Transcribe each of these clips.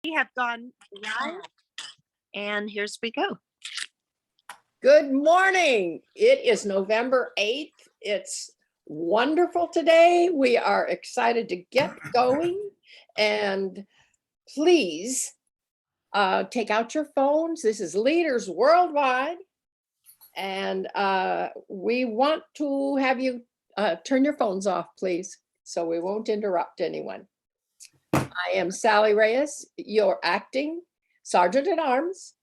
We have gone live, and here's we go. Good morning. It is November 8th. It's wonderful today. We are excited to get going. And please take out your phones. This is Leaders Worldwide. And we want to have you turn your phones off, please, so we won't interrupt anyone. I am Sally Reyes, your acting Sergeant at Arms,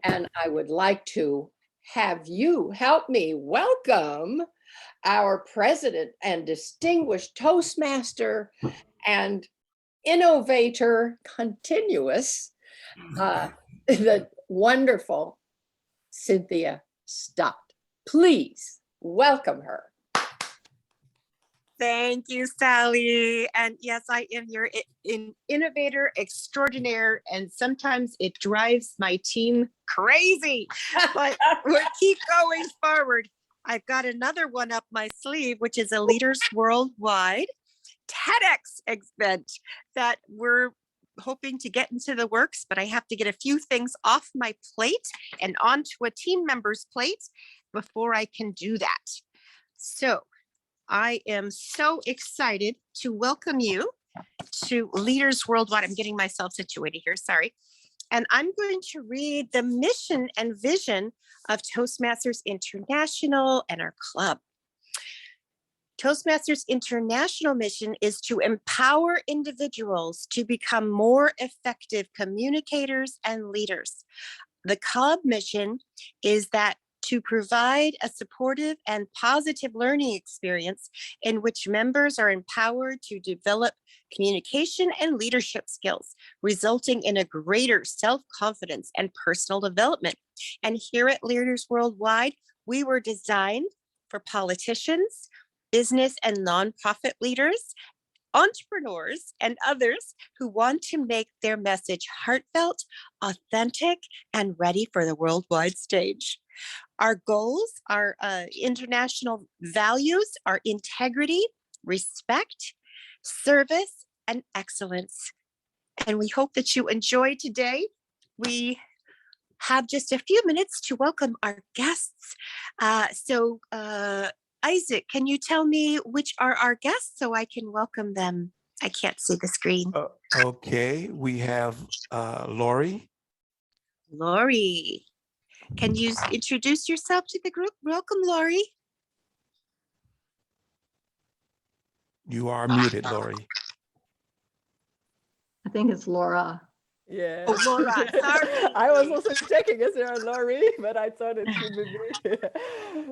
and I would like to have you help me welcome our president and distinguished Toastmaster and innovator continuous, the wonderful Cynthia Stott. Please welcome her. Thank you, Sally. And yes, I am your innovator extraordinaire, and sometimes it drives my team crazy, but we'll keep going forward. I've got another one up my sleeve, which is a Leaders Worldwide TEDx event that we're hoping to get into the works, but I have to get a few things off my plate and onto a team member's plate before I can do that. So I am so excited to welcome you to Leaders Worldwide. I'm getting myself situated here, sorry. And I'm going to read the mission and vision of Toastmasters International and our club. Toastmasters International mission is to empower individuals to become more effective communicators and leaders. The club mission is that to provide a supportive and positive learning experience in which members are empowered to develop communication and leadership skills, resulting in a greater self-confidence and personal development. And here at Leaders Worldwide, we were designed for politicians, business and nonprofit leaders, entrepreneurs, and others who want to make their message heartfelt, authentic, and ready for the worldwide stage. Our goals, our international values are integrity, respect, service, and excellence. And we hope that you enjoy today. We have just a few minutes to welcome our guests. Isaac, can you tell me which are our guests so I can welcome them? I can't see the screen. Okay, we have Lori. Lori, can you introduce yourself to the group? Welcome, Lori. You are muted, Lori. I think it's Laura. Yeah. Oh, Laura, sorry. I was also checking, is there a Lori? But I thought it should be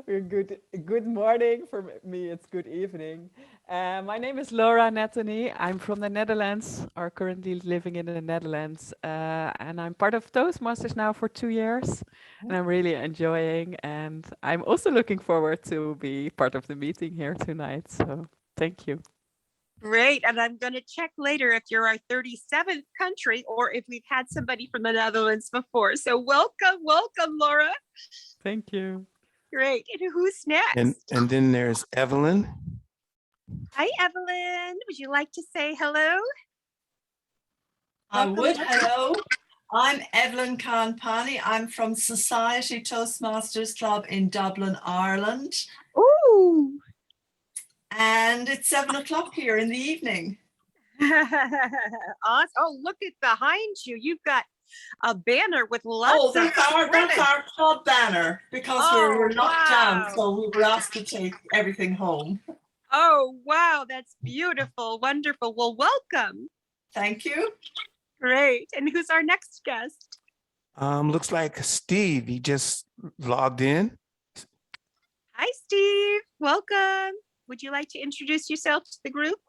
me. Good morning. For me, it's good evening. My name is Laura Nathany. I'm from the Netherlands, or currently living in the Netherlands. And I'm part of Toastmasters now for 2 years. And I'm really enjoying. And I'm also looking forward to be part of the meeting here tonight. So thank you. Great. And I'm going to check later if you're our 37th country or if we've had somebody from the Netherlands before. So welcome, Laura. Thank you. Great. And who's next? And then there's Evelyn. Hi, Evelyn. Would you like to say hello? I would. Hello. I'm Evelyn Khan-Pani. I'm from Society Toastmasters Club in Dublin, Ireland. Ooh. And it's 7 o'clock here in the evening. Awesome. Oh, look at behind you. You've got a banner with lots of that's our club banner because we're locked down, so we were asked to take everything home. Oh, wow. That's beautiful. Wonderful. Well, welcome. Thank you. Great. And who's our next guest? Looks like Steve. He just logged in. Hi, Steve. Welcome. Would you like to introduce yourself to the group?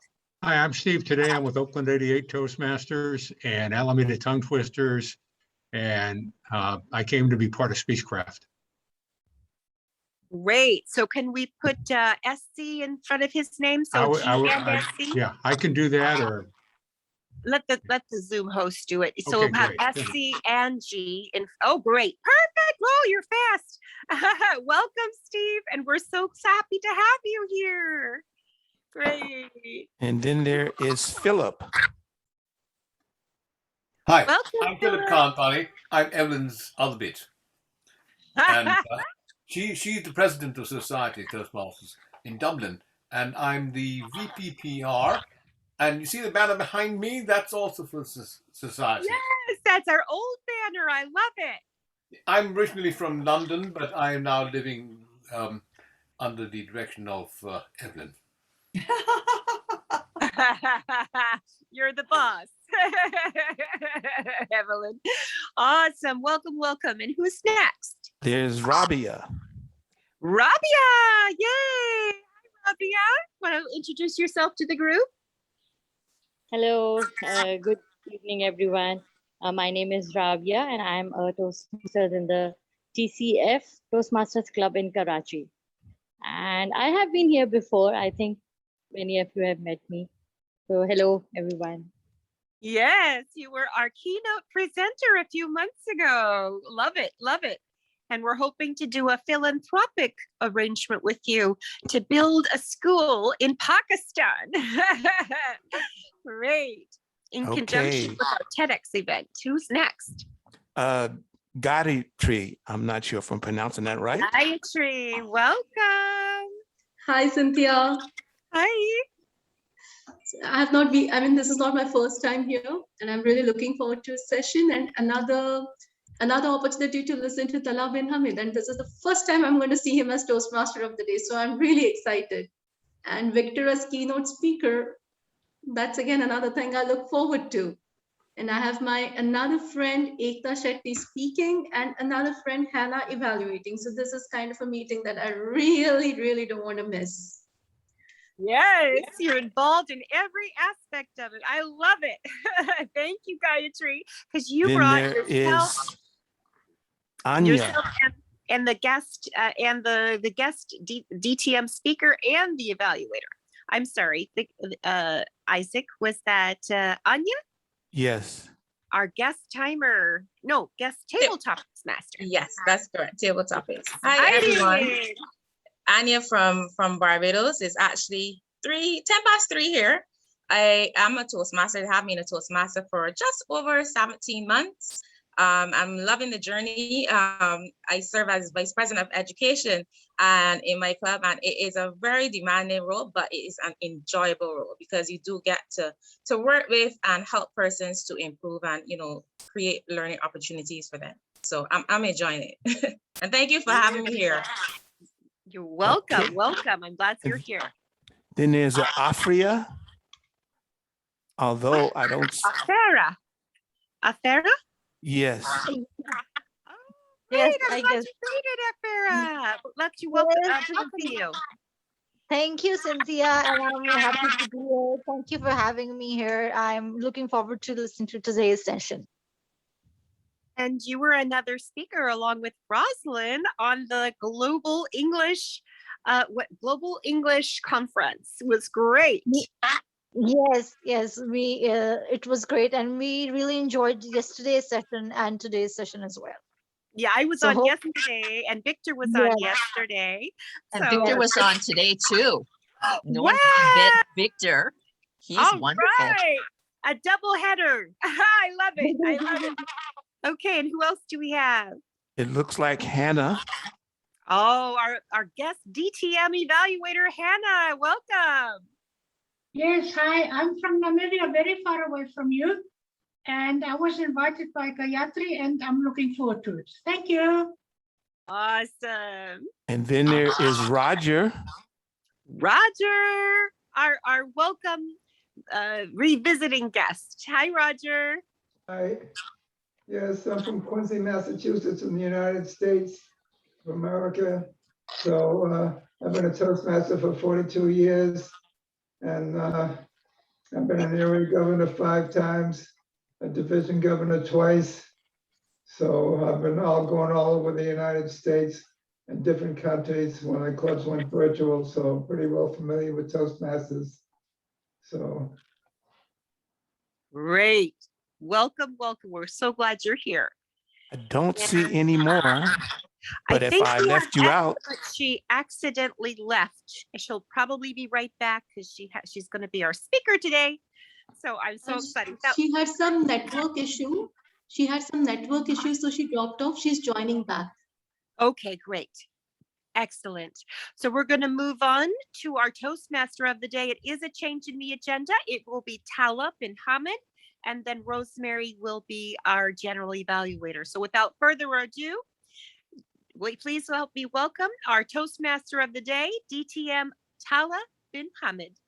Hi, I'm Steve. Today I'm with Oakland 88 Toastmasters and Alameda Tongue Twisters, and I came to be part of Speechcraft. Great. So can we put SC in front of his name? So G and SC? Yeah, I can do that, or let the Zoom host do it. So okay, we'll have great. SC and G. Oh, great. Perfect. Oh, you're fast. Welcome, Steve. And we're so happy to have you here. Great. And then there is Philip. Hi, Welcome, I'm Philip Philip. Khan-Pani. I'm Evelyn's other bit. And she's the president of Society Toastmasters in Dublin. And I'm the VPPR. And you see the banner behind me? That's also for Society. Yes, that's our old banner. I love it. I'm originally from London, but I am now living under the direction of Evelyn. You're the boss. Evelyn. Awesome. Welcome, welcome. And who's next? There's Rabia. Rabia. Yay. Hi, Rabia. Want to introduce yourself to the group? Hello, good evening, everyone. My name is Rabia, and I'm a Toastmaster in the TCF Toastmasters Club in Karachi. And I have been here before. I think many of you have met me. So hello, everyone. Yes, you were our keynote presenter a few months ago. Love it, love it. And we're hoping to do a philanthropic arrangement with you to build a school in Pakistan. Great. In conjunction Okay. with our TEDx event. Who's next? Gayatri. I'm not sure if I'm pronouncing that right. Gayatri, welcome. Hi, Cynthia. Hi. I have not been, I mean, this is not my first time here, and I'm really looking forward to a session and another opportunity to listen to Talal bin Hamid. And this is the first time I'm going to see him as Toastmaster of the Day. So I'm really excited. And Victor as keynote speaker, that's again another thing I look forward to. And I have my another friend, Ekta Shetty, speaking, and another friend, Hannah, evaluating. So this is kind of a meeting that I really, really don't want to miss. Yes, you're involved in every aspect of it. I love it. Thank you, Gayatri, because you Then brought there yourself, is Anya. yourself and the guest and the guest DTM speaker and the evaluator. I'm sorry, Isaac, was that Anya? Yes. Our guest timer, no, guest tabletop master. Yes, that's correct. Tabletop is. Hi, everyone. Anya from Barbados. Is actually 10 past 3 here. I am a Toastmaster. They have me in a Toastmaster for just over 17 months. I'm loving the journey. I serve as Vice President of Education and in my club, and it is a very demanding role, but it is an enjoyable role because you do get to work with and help persons to improve and, you know, create learning opportunities for them. So I'm enjoying it. And thank you for having me here. You're welcome. Okay. Welcome. I'm glad you're here. Then there's Afria. Although I don't. Afera. Afera? Yes. Yes, I I'm glad guess. you made it, Afera. Let's you welcome, Yes, welcome you. Thank you, Cynthia, and I'm happy to be here. Thank you for having me here. I'm looking forward to listening to today's session. And you were another speaker along with Rosalind on the Global English Conference. It was great. Yes, it was great, and we really enjoyed yesterday's session and today's session as well. Yeah, I was So on yesterday, and Victor was on yesterday. And Victor was on today too. No one Wow. bet Victor. He's wonderful. Right. A double header. I love it. I love it. Okay, and who else do we have? It looks like Hannah. Oh, our guest DTM evaluator, Hannah. Welcome. Yes, hi. I'm from Namibia, very far away from you. And I was invited by Gayatri, and I'm looking forward to it. Thank you. Awesome. And then there is Roger. Roger, our welcome revisiting guest. Hi, Roger. Hi. Yes, I'm from Quincy, Massachusetts, in the United States of America. So I've been a Toastmaster for 42 years, and I've been an area governor 5 times, a division governor twice. So I've been going all over the United States and different countries when the clubs went virtual. So I'm pretty well familiar with Toastmasters. So Great. Welcome, welcome. We're so glad you're here. I don't see any more. But if think I we have left you out, but she accidentally left. She'll probably be right back because she's going to be our speaker today. So I'm so excited. So, She had some network issue. She had some network issues, so she dropped off. She's joining back. okay, great. Excellent. So we're going to move on to our Toastmaster of the day. It is a change in the agenda. It will be Tala bin Hamid, and then Rosemary will be our General Evaluator. So without further ado, please help me welcome our Toastmaster of the day, DTM Tala bin Hamid.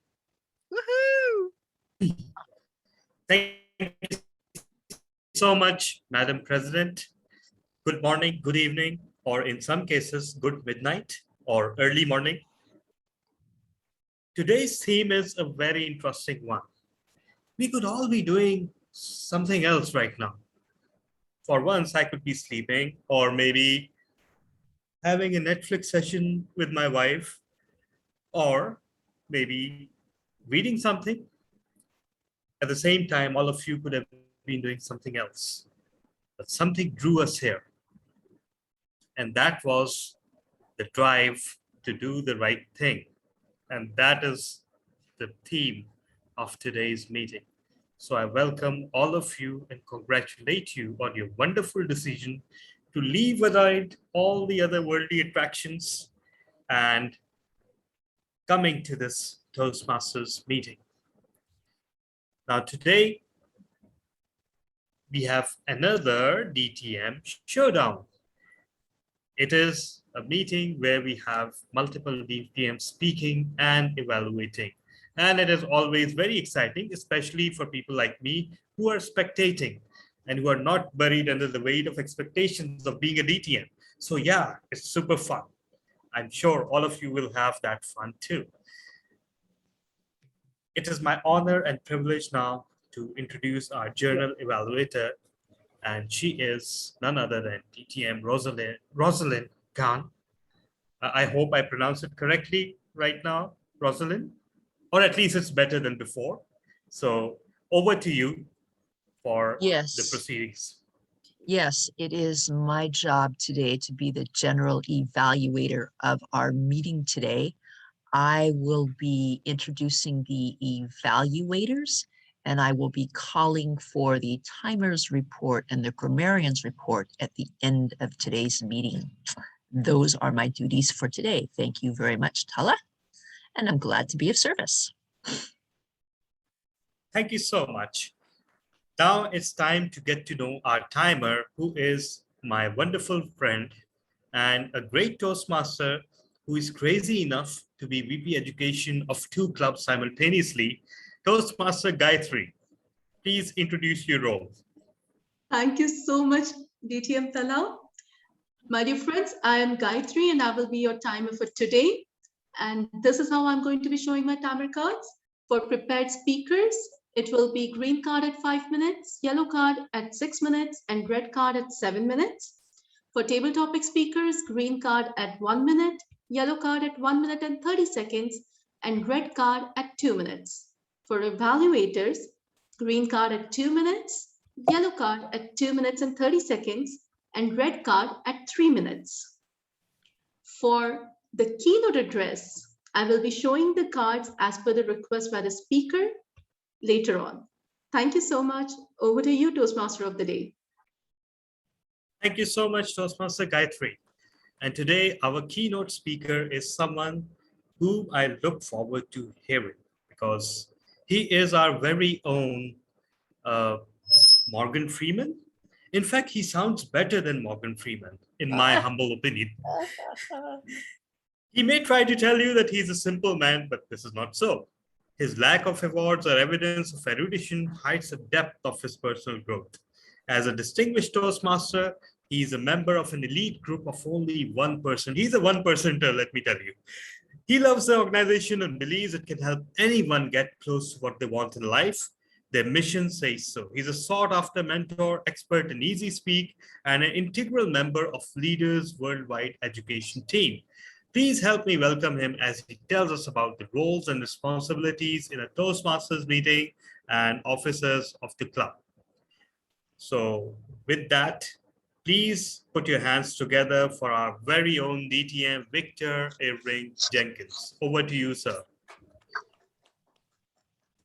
Woohoo! Thank you so much, Madam President. Good morning, good evening, or in some cases, good midnight or early morning. Today's theme is a very interesting one. We could all be doing something else right now. For once, I could be sleeping or maybe having a Netflix session with my wife, or maybe reading something. At the same time, all of you could have been doing something else. But something drew us here. And that was the drive to do the right thing. And that is the theme of today's meeting. So I welcome all of you and congratulate you on your wonderful decision to leave aside all the other worldly attractions and coming to this Toastmasters meeting. Now today, we have another DTM showdown. It is a meeting where we have multiple DTMs speaking and evaluating. And it is always very exciting, especially for people like me who are spectating and who are not buried under the weight of expectations of being a DTM. So yeah, it's super fun. I'm sure all of you will have that fun too. It is my honor and privilege now to introduce our General Evaluator, and she is none other than DTM Rosalind Khan. I hope I pronounced it correctly right now, Rosalind, or at least it's better than before. So over to you for the proceedings. Yes, it is my job today to be the general evaluator of our meeting today. I will be introducing the evaluators, and I will be calling for the timers report and the grammarians report at the end of today's meeting. Those are my duties for today. Thank you very much, Tala, and I'm glad to be of service. Thank you so much. Now it's time to get to know our timer, who is my wonderful friend and a great Toastmaster who is crazy enough to be VP Education of 2 clubs simultaneously, Toastmaster Gayatri. Please introduce your role. Thank you so much, DTM Tala. My dear friends, I am Gayatri and I will be your timer for today. And this is how I'm going to be showing my timer cards. For prepared speakers, it will be green card at 5 minutes, yellow card at 6 minutes, and red card at 7 minutes. For table topic speakers, green card at 1 minute, yellow card at 1 minute and 30 seconds, and red card at 2 minutes. For evaluators, green card at 2 minutes, yellow card at 2 minutes and 30 seconds, and red card at 3 minutes. For the keynote address, I will be showing the cards as per the request by the speaker later on. Thank you so much. Over to you, Toastmaster of the Day. Thank you so much, Toastmaster Gayatri. And today, our keynote speaker is someone who I look forward to hearing, because he is our very own Morgan Freeman. In fact, he sounds better than Morgan Freeman, in my humble opinion. He may try to tell you that he's a simple man, but this is not so. His lack of awards or evidence of erudition hides the depth of his personal growth. As a distinguished Toastmaster, he is a member of an elite group of only one person. He's a one-percenter, let me tell you. He loves the organization and believes it can help anyone get close to what they want in life. Their mission says so. He's a sought-after mentor, expert in easy speak, and an integral member of Leaders Worldwide Education Team. Please help me welcome him as he tells us about the roles and responsibilities in a Toastmasters meeting and officers of the club. So with that, please put your hands together for our very own DTM, Victor Irving Jenkins. Over to you, sir.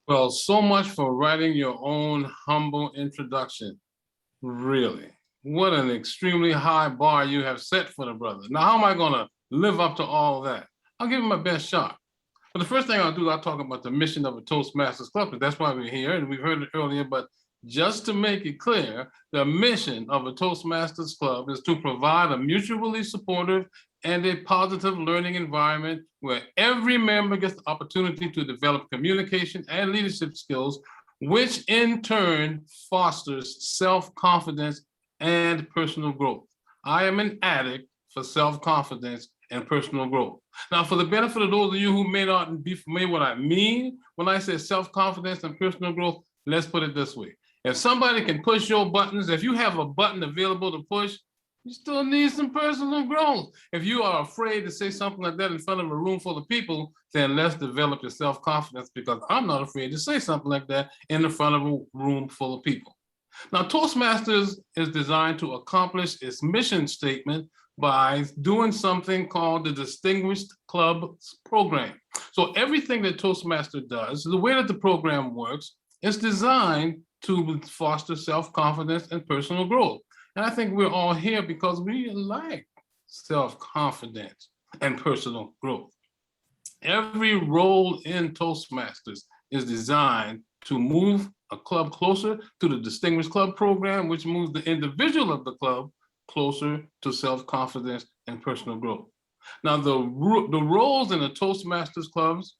Well, so much for writing your own humble introduction. Really. What an extremely high bar you have set for the brother. Now, how am I going to live up to all that? I'll give him my best shot. But the first thing I'll do, I'll talk about the mission of a Toastmasters Club, because that's why we're here, and we've heard it earlier, but just to make it clear, the mission of a Toastmasters Club is to provide a mutually supportive and a positive learning environment where every member gets the opportunity to develop communication and leadership skills, which in turn fosters self-confidence and personal growth. I am an addict for self-confidence and personal growth. Now, for the benefit of those of you who may not be familiar with what I mean when I say self-confidence and personal growth, let's put it this way. If somebody can push your buttons, if you have a button available to push, you still need some personal growth. If you are afraid to say something like that in front of a room full of people, then let's develop your self-confidence, because I'm not afraid to say something like that in the front of a room full of people. Now, Toastmasters is designed to accomplish its mission statement by doing something called the Distinguished Club Program. So everything that Toastmaster does, the way that the program works, is designed to foster self-confidence and personal growth. And I think we're all here because we like self-confidence and personal growth. Every role in Toastmasters is designed to move a club closer to the Distinguished Club Program, which moves the individual of the club closer to self-confidence and personal growth. Now, the roles in the Toastmasters clubs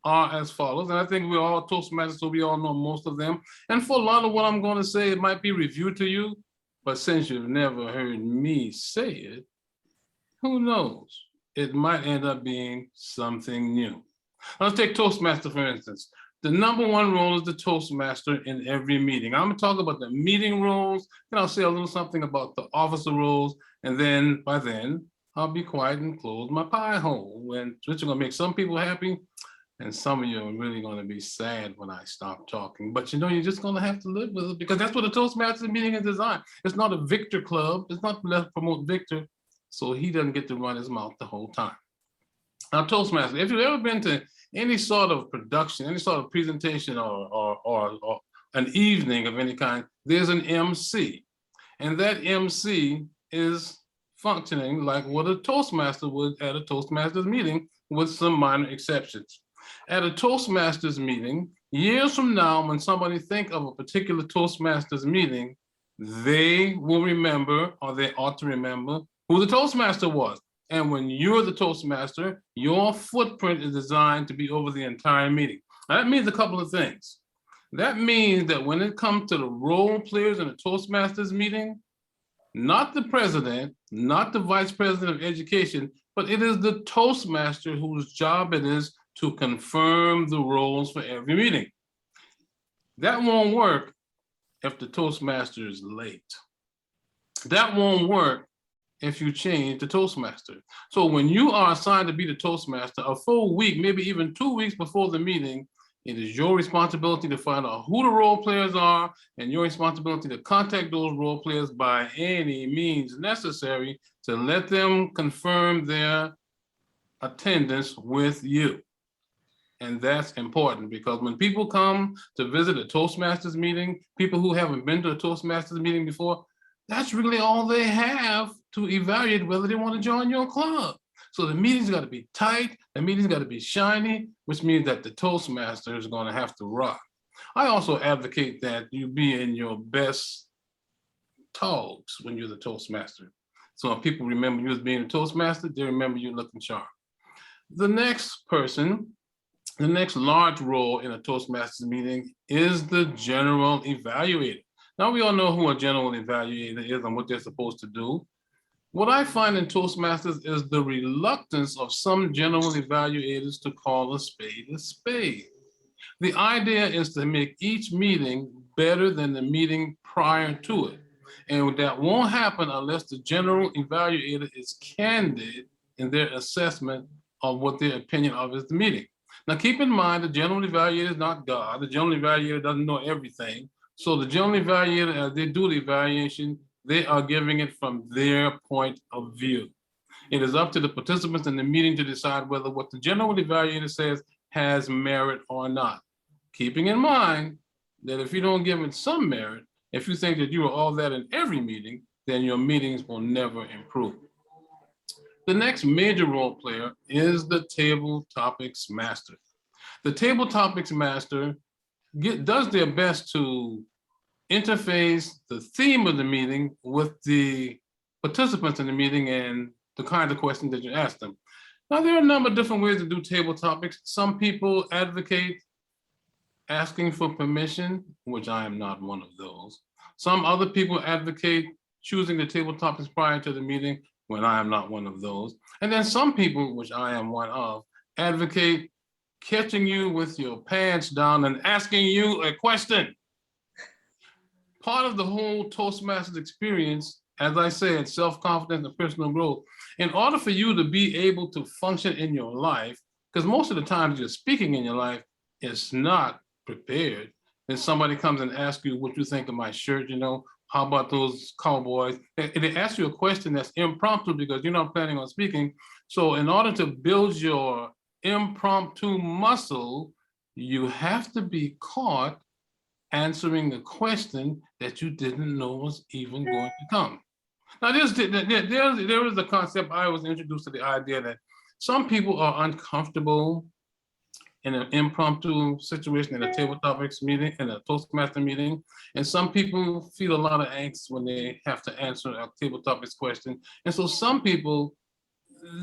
are as follows, and I think we're all Toastmasters, so we all know most of them. And for a lot of what I'm going to say, it might be reviewed to you, but since you've never heard me say it, who knows? It might end up being something new. Let's take Toastmaster, for instance. The #1 role is the Toastmaster in every meeting. I'm going to talk about the meeting roles, then I'll say a little something about the officer roles, and then by then, I'll be quiet and close my pie hole, which is going to make some people happy, and some of you are really going to be sad when I stop talking. But you know, you're just going to have to live with it, because that's what a Toastmasters meeting is designed. It's not a Victor club. It's not to promote Victor, so he doesn't get to run his mouth the whole time. Now, Toastmasters, if you've ever been to any sort of production, any sort of presentation or an evening of any kind, there's an MC. And that MC is functioning like what a Toastmaster would at a Toastmasters meeting, with some minor exceptions. At a Toastmasters meeting, years from now, when somebody think of a particular Toastmasters meeting, they will remember, or they ought to remember, who the Toastmaster was. And when you're the Toastmaster, your footprint is designed to be over the entire meeting. Now, that means a couple of things. That means that when it comes to the role players in a Toastmasters meeting, not the president, not the vice president of education, but it is the Toastmaster whose job it is to confirm the roles for every meeting. That won't work if the Toastmaster is late. That won't work if you change the Toastmaster. So when you are assigned to be the Toastmaster, a full week, maybe even 2 weeks before the meeting, it is your responsibility to find out who the role players are, and your responsibility to contact those role players by any means necessary to let them confirm their attendance with you. And that's important, because when people come to visit a Toastmasters meeting, people who haven't been to a Toastmasters meeting before, that's really all they have to evaluate whether they want to join your club. So the meeting's got to be tight, the meeting's got to be shiny, which means that the Toastmaster is going to have to rock. I also advocate that you be in your best togs when you're the Toastmaster. So when people remember you as being a Toastmaster, they remember you looking sharp. The next person, the next large role in a Toastmasters meeting is the General Evaluator. Now, we all know who a General Evaluator is and what they're supposed to do. What I find in Toastmasters is the reluctance of some General Evaluators to call a spade a spade. The idea is to make each meeting better than the meeting prior to it. And that won't happen unless the General Evaluator is candid in their assessment of what their opinion of is the meeting. Now, keep in mind, the General Evaluator is not God. The General Evaluator doesn't know everything. So the General Evaluator, as they do the evaluation, they are giving it from their point of view. It is up to the participants in the meeting to decide whether what the General Evaluator says has merit or not. keeping in mind that if you don't give it some merit, if you think that you are all that in every meeting, then your meetings will never improve. The next major role player is the table topics master. The table topics master does their best to interface the theme of the meeting with the participants in the meeting and the kind of questions that you ask them. Now, there are a number of different ways to do table topics. Some people advocate asking for permission, which I am not one of those. Some other people advocate choosing the table topics prior to the meeting, when I am not one of those. And then some people, which I am one of, advocate catching you with your pants down and asking you a question. Part of the whole Toastmasters experience, as I said, self-confidence and personal growth, in order for you to be able to function in your life, because most of the times you're speaking in your life, it's not prepared. Then somebody comes and asks you what you think of my shirt, you know, how about those cowboys? They ask you a question that's impromptu because you're not planning on speaking. So in order to build your impromptu muscle, you have to be caught answering a question that you didn't know was even going to come. Now, there is a concept. I was introduced to the idea that some people are uncomfortable in an impromptu situation, in a table topics meeting, in a Toastmaster meeting, and some people feel a lot of angst when they have to answer a table topics question. And so some people,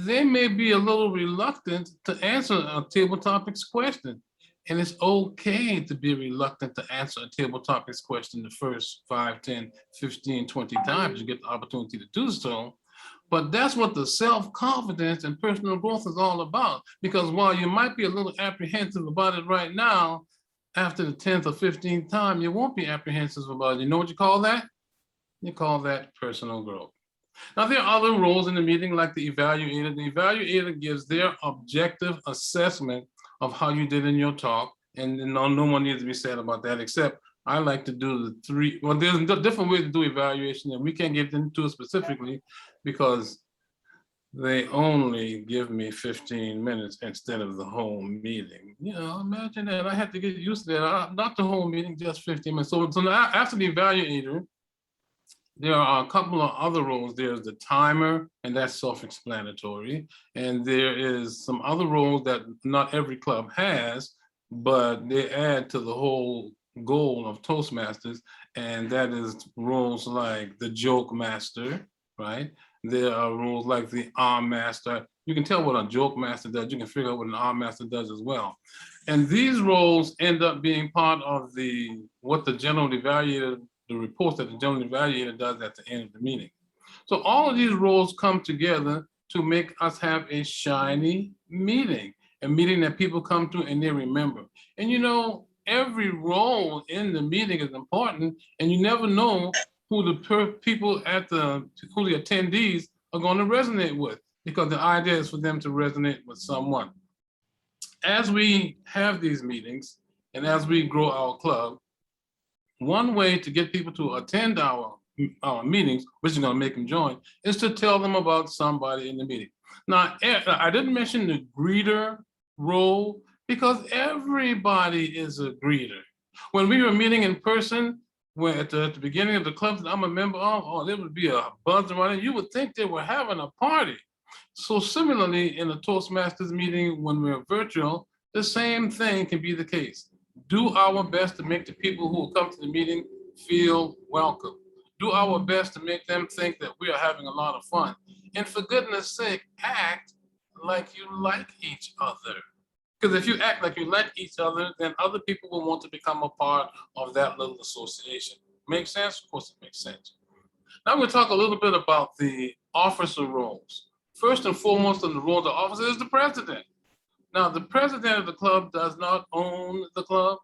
they may be a little reluctant to answer a table topics question. And it's okay to be reluctant to answer a table topics question the first 5, 10, 15, 20 times you get the opportunity to do so. But that's what the self-confidence and personal growth is all about. Because while you might be a little apprehensive about it right now, after the 10th or 15th time, you won't be apprehensive about it. You know what you call that? You call that personal growth. Now, there are other roles in the meeting, like the evaluator. The evaluator gives their objective assessment of how you did in your talk. And no one needs to be sad about that, except I like to do the 3, well, there's different ways to do evaluation, and we can't get into it specifically because they only give me 15 minutes instead of the whole meeting. You know, imagine that. I have to get used to that. Not the whole meeting, just 15 minutes. So now after the evaluator, there are a couple of other roles. There's the timer, and that's self-explanatory. And there is some other roles that not every club has, but they add to the whole goal of Toastmasters, and that is roles like the joke master, right? There are roles like the arm master. You can tell what a joke master does. You can figure out what an arm master does as well. And these roles end up being part of what the General Evaluator, the reports that the General Evaluator does at the end of the meeting. So all of these roles come together to make us have a shiny meeting, a meeting that people come to and they remember. And you know, every role in the meeting is important, and you never know who the people who the attendees are going to resonate with, because the idea is for them to resonate with someone. As we have these meetings and as we grow our club, one way to get people to attend our meetings, which is going to make them join, is to tell them about somebody in the meeting. Now, I didn't mention the greeter role because everybody is a greeter. When we were meeting in person, at the beginning of the club that I'm a member of, there would be a buzz around it. You would think they were having a party. So similarly, in a Toastmasters meeting, when we're virtual, the same thing can be the case. Do our best to make the people who will come to the meeting feel welcome. Do our best to make them think that we are having a lot of fun. And for goodness sake, act like you like each other. Because if you act like you like each other, then other people will want to become a part of that little association. Make sense? Of course it makes sense. Now we'll talk a little bit about the officer roles. First and foremost in the role of the officer is the president. Now, the president of the club does not own the club.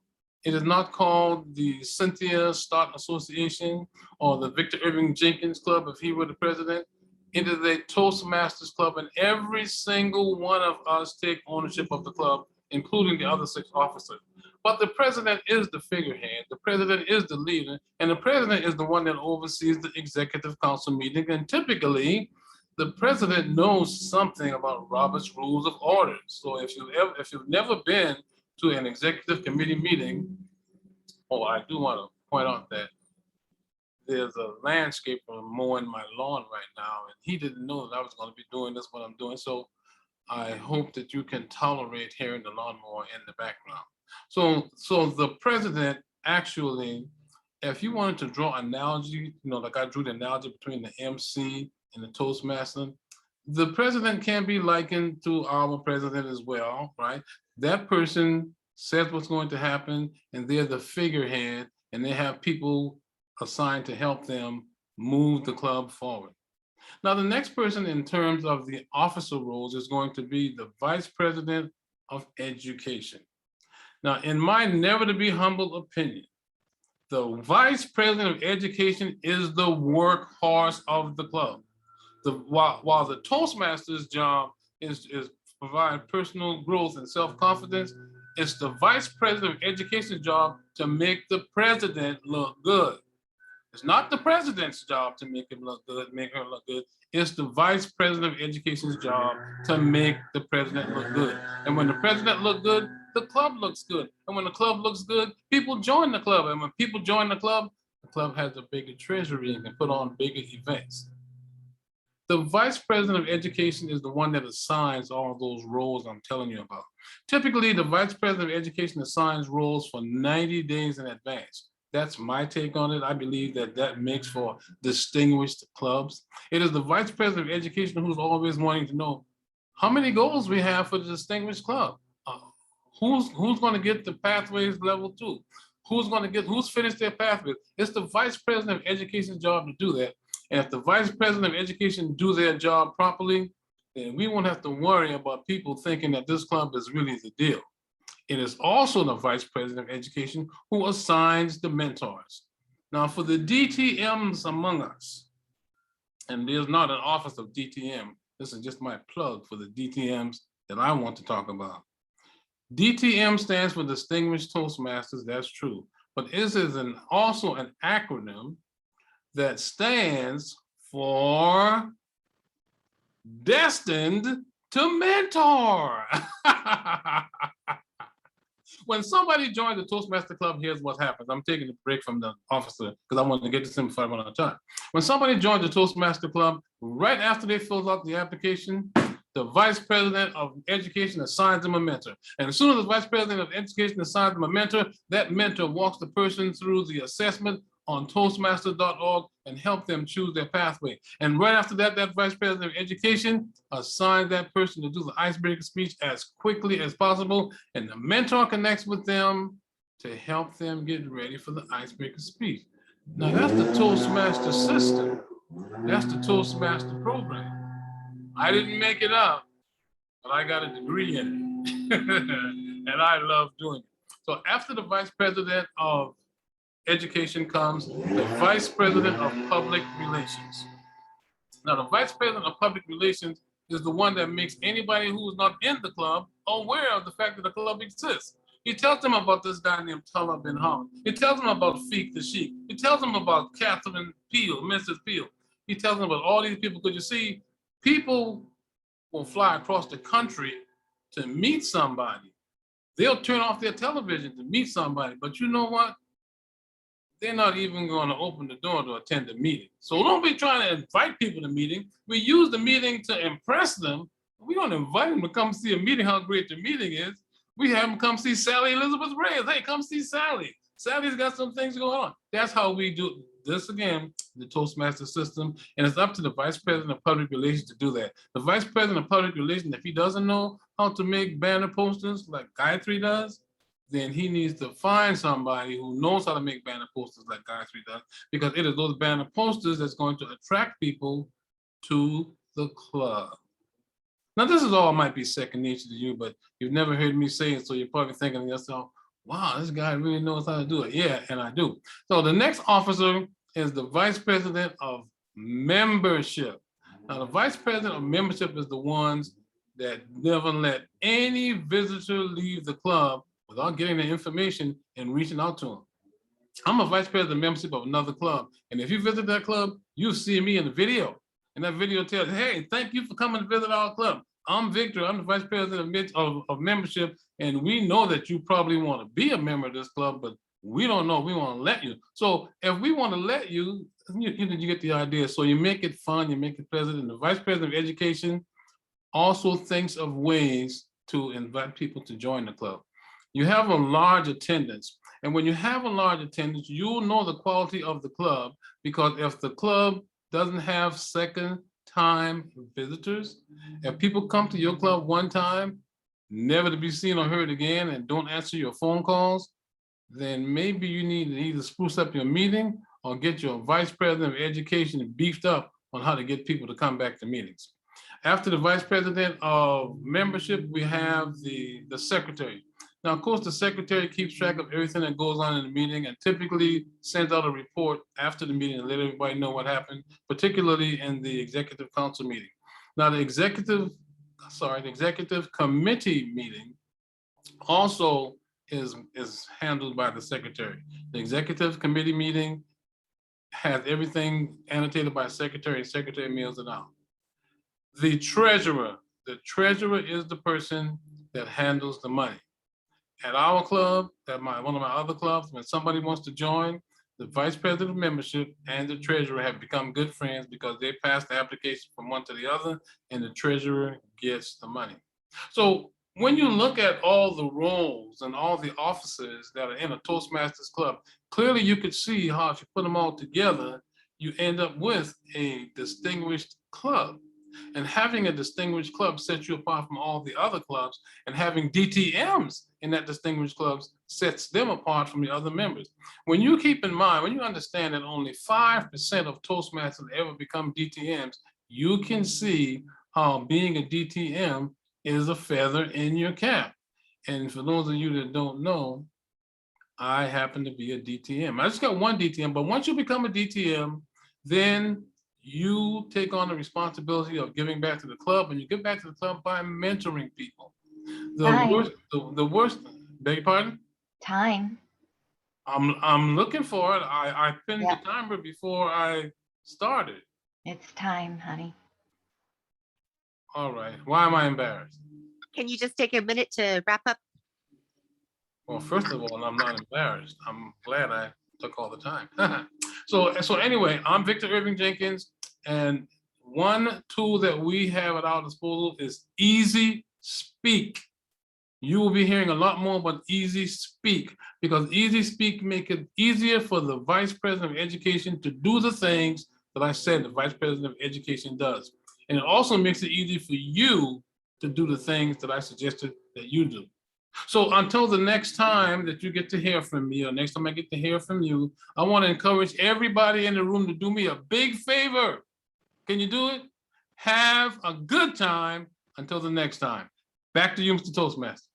It is not called the Cynthia Stott Association or the Victor Irving Jenkins Club if he were the president. It is a Toastmasters club, and every single one of us take ownership of the club, including the other 6 officers. But the president is the figurehead, the president is the leader, and the president is the one that oversees the executive council meeting. And typically, the president knows something about Robert's Rules of Order. So if you've never been to an executive committee meeting. Oh, I do want to point out that there's a landscaper mowing my lawn right now, and he didn't know that I was going to be doing this, what I'm doing. So I hope that you can tolerate hearing the lawnmower in the background. So the president actually, if you wanted to draw an analogy, like I drew the analogy between the MC and the Toastmaster, the president can be likened to our president as well, right? That person says what's going to happen, and they're the figurehead, and they have people assigned to help them move the club forward. Now, the next person in terms of the officer roles is going to be the vice president of education. Now, in my never to be humble opinion, the vice president of education is the workhorse of the club. While the Toastmaster's job is provide personal growth and self-confidence, it's the vice president of education's job to make the president look good. It's not the president's job to make him look good, make her look good. It's the vice president of education's job to make the president look good. And when the president looks good, the club looks good. And when the club looks good, people join the club. And when people join the club has a bigger treasury and can put on bigger events. The vice president of education is the one that assigns all those roles I'm telling you about. Typically, the vice president of education assigns roles for 90 days in advance. That's my take on it. I believe that makes for distinguished clubs. It is the vice president of education who's always wanting to know how many goals we have for the distinguished club. Who's going to get the pathways level 2? Who's finished their pathways? It's the vice president of education's job to do that. And if the vice president of education do their job properly, then we won't have to worry about people thinking that this club is really the deal. It is also the vice president of education who assigns the mentors. Now, for the DTMs among us, and there's not an office of DTM, this is just my plug for the DTMs that I want to talk about. DTM stands for Distinguished Toastmasters, that's true. But this is also an acronym that stands for Destined to Mentor. When somebody joins the Toastmaster Club, here's what happens. I'm taking a break from the officer because I want to get this in before I run out of time. When somebody joins the Toastmaster Club, right after they fill out the application, the vice president of education assigns them a mentor. And as soon as the vice president of education assigns them a mentor, that mentor walks the person through the assessment on Toastmaster.org and help them choose their pathway. And right after that, that vice president of education assigns that person to do the icebreaker speech as quickly as possible. And the mentor connects with them to help them get ready for the icebreaker speech. Now that's the Toastmaster system. That's the Toastmaster program. I didn't make it up, but I got a degree in it. And I love doing it. So after the vice president of education comes the vice president of public relations. Now, the vice president of public relations is the one that makes anybody who is not in the club aware of the fact that the club exists. He tells them about this guy named Talib bin Hamid. He tells them about Feek the Sheik. He tells them about Catherine Peel, Mrs. Peel. He tells them about all these people, because you see, people will fly across the country to meet somebody. They'll turn off their television to meet somebody, but you know what? They're not even going to open the door to attend the meeting. So don't be trying to invite people to the meeting. We use the meeting to impress them. We don't invite them to come see a meeting, how great the meeting is. We have them come see Sally Elizabeth Reyes. Hey, come see Sally. Sally's got some things going on. That's how we do this again, the Toastmaster system. And it's up to the vice president of public relations to do that. The vice president of public relations, if he doesn't know how to make banner posters like Gayatri does, then he needs to find somebody who knows how to make banner posters like Gayatri does, because it is those banner posters that's going to attract people to the club. Now, this is all might be second nature to you, but you've never heard me say it, so you're probably thinking to yourself, wow, this guy really knows how to do it. Yeah, and I do. So the next officer is the vice president of membership. Now, the vice president of membership is the ones that never let any visitor leave the club without getting the information and reaching out to them. I'm a vice president of membership of another club. And if you visit that club, you'll see me in the video. And that video tells, hey, thank you for coming to visit our club. I'm Victor. I'm the vice president of membership, and we know that you probably want to be a member of this club, but we don't know. We want to let you. So if we want to let you, you get the idea. So you make it fun. You make it pleasant. And the vice president of education also thinks of ways to invite people to join the club. You have a large attendance. And when you have a large attendance, you'll know the quality of the club, because if the club doesn't have second-time visitors, if people come to your club one time, never to be seen or heard again, and don't answer your phone calls, then maybe you need to either spruce up your meeting or get your vice president of education beefed up on how to get people to come back to meetings. After the vice president of membership, we have the secretary. Now, of course, the secretary keeps track of everything that goes on in the meeting and typically sends out a report after the meeting to let everybody know what happened, particularly in the executive council meeting. Now, the executive committee meeting also is handled by the secretary. The executive committee meeting has everything annotated by secretary, and secretary mails it out. The treasurer is the person that handles the money. At our club, one of my other clubs, when somebody wants to join, the vice president of membership and the treasurer have become good friends because they pass the application from one to the other, and the treasurer gets the money. So when you look at all the roles and all the officers that are in a Toastmasters club, clearly you could see how if you put them all together, you end up with a distinguished club. And having a distinguished club sets you apart from all the other clubs, and having DTMs in that distinguished clubs sets them apart from the other members. When you keep in mind, when you understand that only 5% of Toastmasters ever become DTMs, you can see how being a DTM is a feather in your cap. And for those of you that don't know, I happen to be a DTM. I just got one DTM, but once you become a DTM, then you take on the responsibility of giving back to the club, and you give back to the club by mentoring people. The worst, beg your pardon? Time. I'm looking for it. I pinned the timer before I started. It's time, honey. All right. Why am I embarrassed? Can you just take a minute to wrap up? Well, first of all, I'm not embarrassed. I'm glad I took all the time. So anyway, I'm Victor Irving Jenkins, and one tool that we have at our disposal is Easy Speak. You will be hearing a lot more about Easy Speak, because Easy Speak make it easier for the Vice President of Education to do the things that I said the Vice President of Education does. And it also makes it easy for you to do the things that I suggested that you do. So until the next time that you get to hear from me, or next time I get to hear from you, I want to encourage everybody in the room to do me a big favor. Can you do it? Have a good time until the next time. Back to you, Mr. Toastmaster.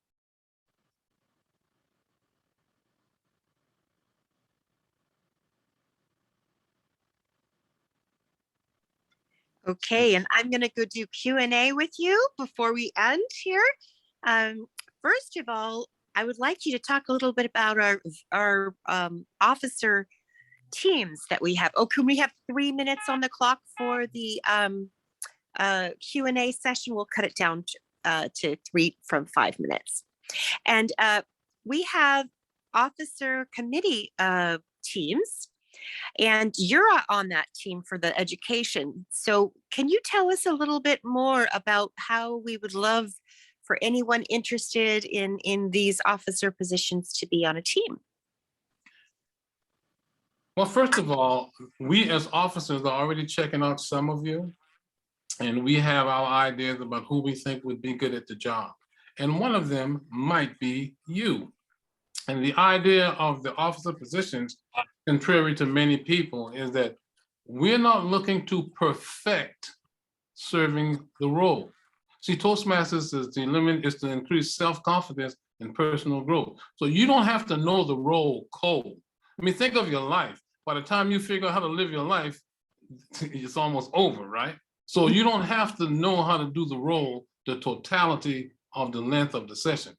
Okay, and I'm going to go do Q&A with you before we end here. First of all, I would like you to talk a little bit about our officer teams that we have. Oh, can we have 3 minutes on the clock for the Q&A session? We'll cut it down to 3 from 5 minutes. And we have officer committee teams, and you're on that team for the education. So can you tell us a little bit more about how we would love for anyone interested in these officer positions to be on a team? Well, first of all, we as officers are already checking out some of you, and we have our ideas about who we think would be good at the job. And one of them might be you. And the idea of the officer positions, contrary to many people, is that we're not looking to perfect serving the role. See, Toastmasters is to increase self-confidence and personal growth. So you don't have to know the role cold. I mean, think of your life. By the time you figure out how to live your life, it's almost over, right? So you don't have to know how to do the role, the totality of the length of the session.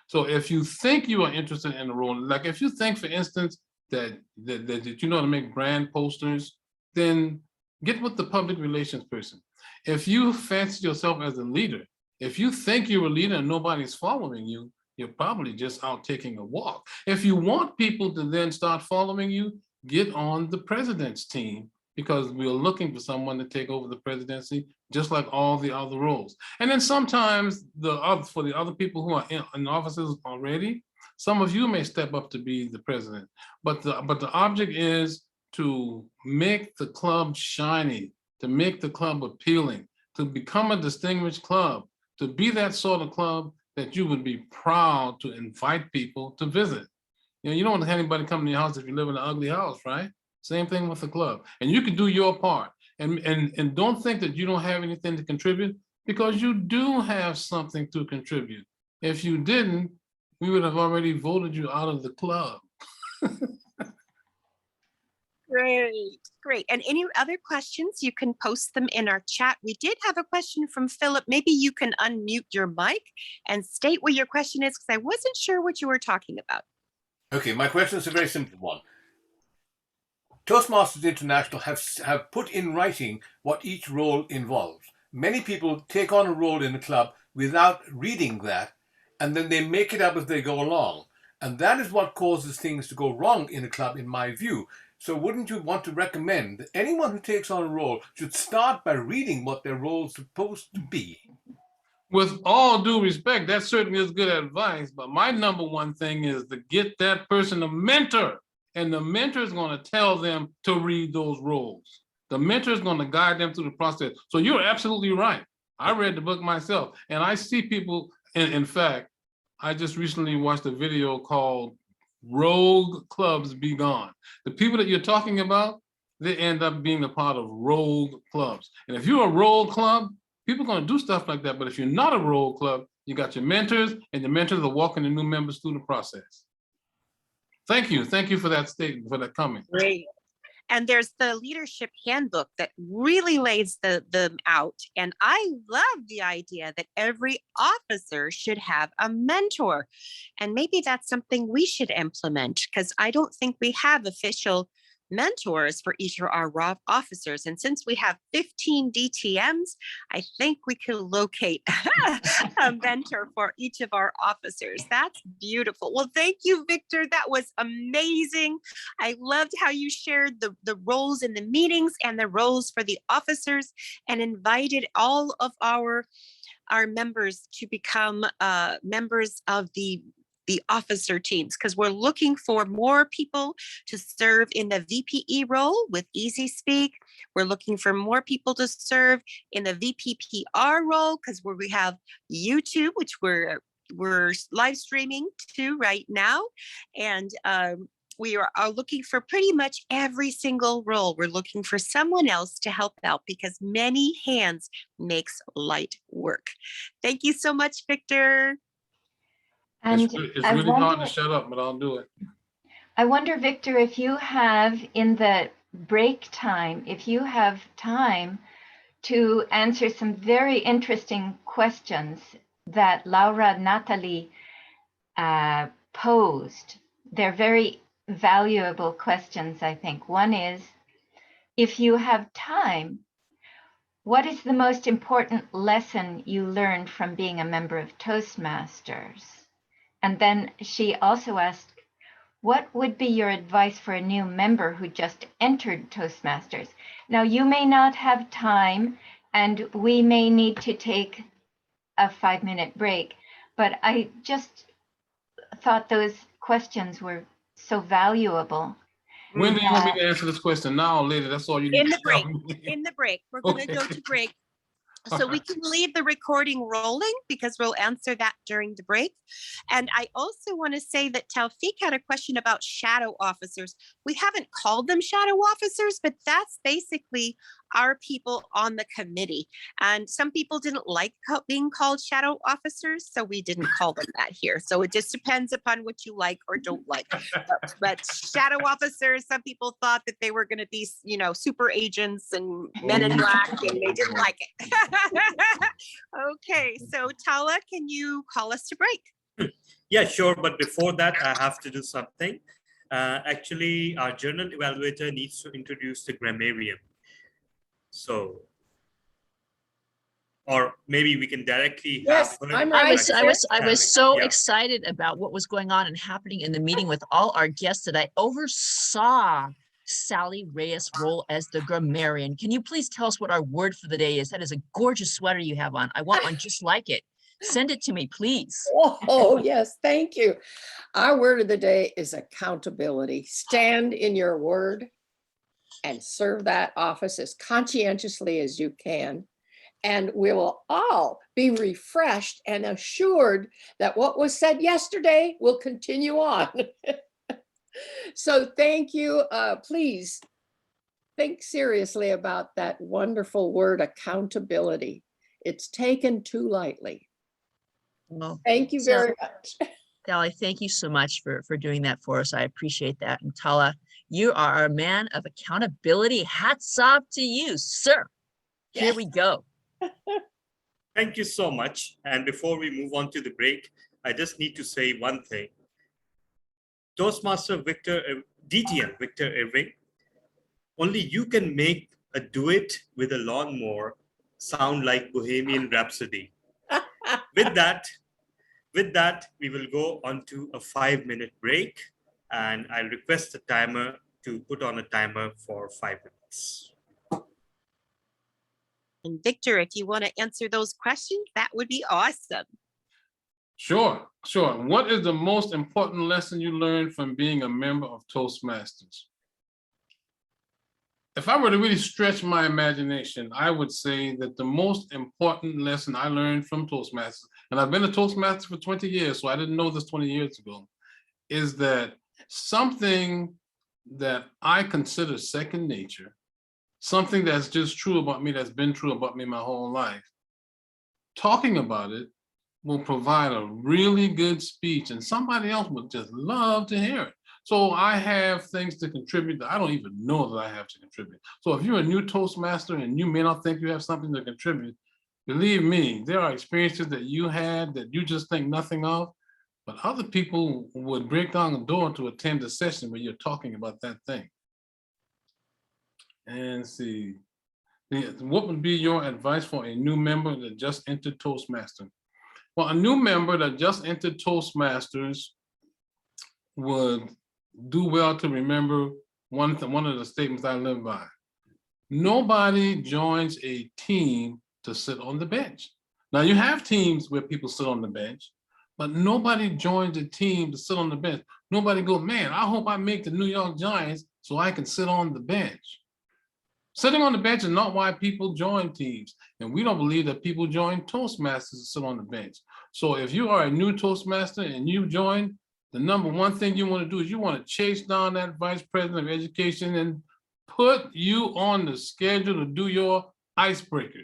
So if you think you are interested in the role, like if you think, for instance, that you know how to make brand posters, then get with the public relations person. If you fancy yourself as a leader If you think you're a leader and nobody's following you, you're probably just out taking a walk. If you want people to then start following you, get on the president's team, because we're looking for someone to take over the presidency, just like all the other roles. And then sometimes for the other people who are in offices already, some of you may step up to be the president. But the object is to make the club shiny, to make the club appealing, to become a distinguished club, to be that sort of club that you would be proud to invite people to visit. You know, you don't want to have anybody come to your house if you live in an ugly house, right? Same thing with the club. And you can do your part. And don't think that you don't have anything to contribute, because you do have something to contribute. If you didn't, we would have already voted you out of the club. Great, great. And any other questions, you can post them in our chat. We did have a question from Philip. Maybe you can unmute your mic and state what your question is, because I wasn't sure what you were talking about. Okay, my question is a very simple one. Toastmasters International have put in writing what each role involves. Many people take on a role in the club without reading that, and then they make it up as they go along. And that is what causes things to go wrong in a club, in my view. So wouldn't you want to recommend that anyone who takes on a role should start by reading what their role is supposed to be? With all due respect, that certainly is good advice, but my number one thing is to get that person a mentor, and the mentor is going to tell them to read those roles. The mentor is going to guide them through the process. So you're absolutely right. I read the book myself, and I see people, in fact, I just recently watched a video called Rogue Clubs Be Gone. The people that you're talking about, they end up being a part of rogue clubs. And if you're a rogue club, people are going to do stuff like that. But if you're not a rogue club, you got your mentors, and the mentors are walking the new members through the process. Thank you. Thank you for that statement, for that comment. Great. And there's the leadership handbook that really lays them out. And I love the idea that every officer should have a mentor. And maybe that's something we should implement, because I don't think we have official mentors for each of our officers. And since we have 15 DTMs, I think we could locate a mentor for each of our officers. That's beautiful. Well, thank you, Victor. That was amazing. I loved how you shared the roles in the meetings and the roles for the officers, and invited all of our members to become members of the officer teams, because we're looking for more people to serve in the VPE role with Easy Speak. We're looking for more people to serve in the VPPR role, because we have YouTube, which we're live streaming to right now. And we are looking for pretty much every single role. We're looking for someone else to help out, because many hands makes light work. Thank you so much, Victor. And It's really hard to shut up, but I'll do it. I wonder, Victor, if you have in the break time, if you have time to answer some very interesting questions that Laura Natalie posed. They're very valuable questions, I think. One is, if you have time, what is the most important lesson you learned from being a member of Toastmasters? And then she also asked, what would be your advice for a new member who just entered Toastmasters? Now, you may not have time, and we may need to take a 5-minute break, but I just thought those questions were so valuable. When do you want me to answer this question? Now or later? That's all you need In to the break. tell me. In the break. We're going to go to break. So we can leave the recording rolling, because we'll answer that during the break. And I also want to say that Taufik had a question about shadow officers. We haven't called them shadow officers, but that's basically our people on the committee. And some people didn't like being called shadow officers, so we didn't call them that here. So it just depends upon what you like or don't like. But shadow officers, some people thought that they were going to be, super agents and men in black, and they didn't like it. Okay, so Tala, can you call us to break? Yeah, sure. But before that, I have to do something. Actually, our General Evaluator needs to introduce the grammarian. So, or maybe we can directly Yes, have her I'm I right. was so Yeah. excited about what was going on and happening in the meeting with all our guests that I oversaw Sally Reyes' role as the grammarian. Can you please tell us what our word for the day is? That is a gorgeous sweater you have on. I want one just like it. Send it to me, please. Oh, yes, thank you. Our word of the day is accountability. Stand in your word and serve that office as conscientiously as you can. And we will all be refreshed and assured that what was said yesterday will continue on. So thank you. Please think seriously about that wonderful word, accountability. It's taken too lightly. Well, Thank you very much. Sally, thank you so much for doing that for us. I appreciate that. And Tala, you are a man of accountability. Hats off to you, sir. Here we go. Thank you so much. And before we move on to the break, I just need to say one thing. Toastmaster DTM Victor Irving, only you can make a duet with a lawnmower sound like Bohemian Rhapsody. With that, we will go on to a 5-minute break, and I'll request the timer to put on a timer for 5 minutes. And Victor, if you want to answer those questions, that would be awesome. Sure. What is the most important lesson you learned from being a member of Toastmasters? If I were to really stretch my imagination, I would say that the most important lesson I learned from Toastmasters, and I've been a Toastmaster for 20 years, so I didn't know this 20 years ago, is that something that I consider second nature, something that's just true about me, that's been true about me my whole life, talking about it will provide a really good speech, and somebody else would just love to hear it. So I have things to contribute that I don't even know that I have to contribute. So if you're a new Toastmaster and you may not think you have something to contribute, believe me, there are experiences that you had that you just think nothing of, but other people would break down the door to attend a session where you're talking about that thing. And see, what would be your advice for a new member that just entered Toastmaster? Well, a new member that just entered Toastmasters would do well to remember one of the statements I live by. Nobody joins a team to sit on the bench. Now, you have teams where people sit on the bench, but nobody joins a team to sit on the bench. Nobody goes, man, I hope I make the New York Giants so I can sit on the bench. Sitting on the bench is not why people join teams. And we don't believe that people join Toastmasters to sit on the bench. So if you are a new Toastmaster and you join, the number one thing you want to do is you want to chase down that vice president of education and put you on the schedule to do your icebreaker.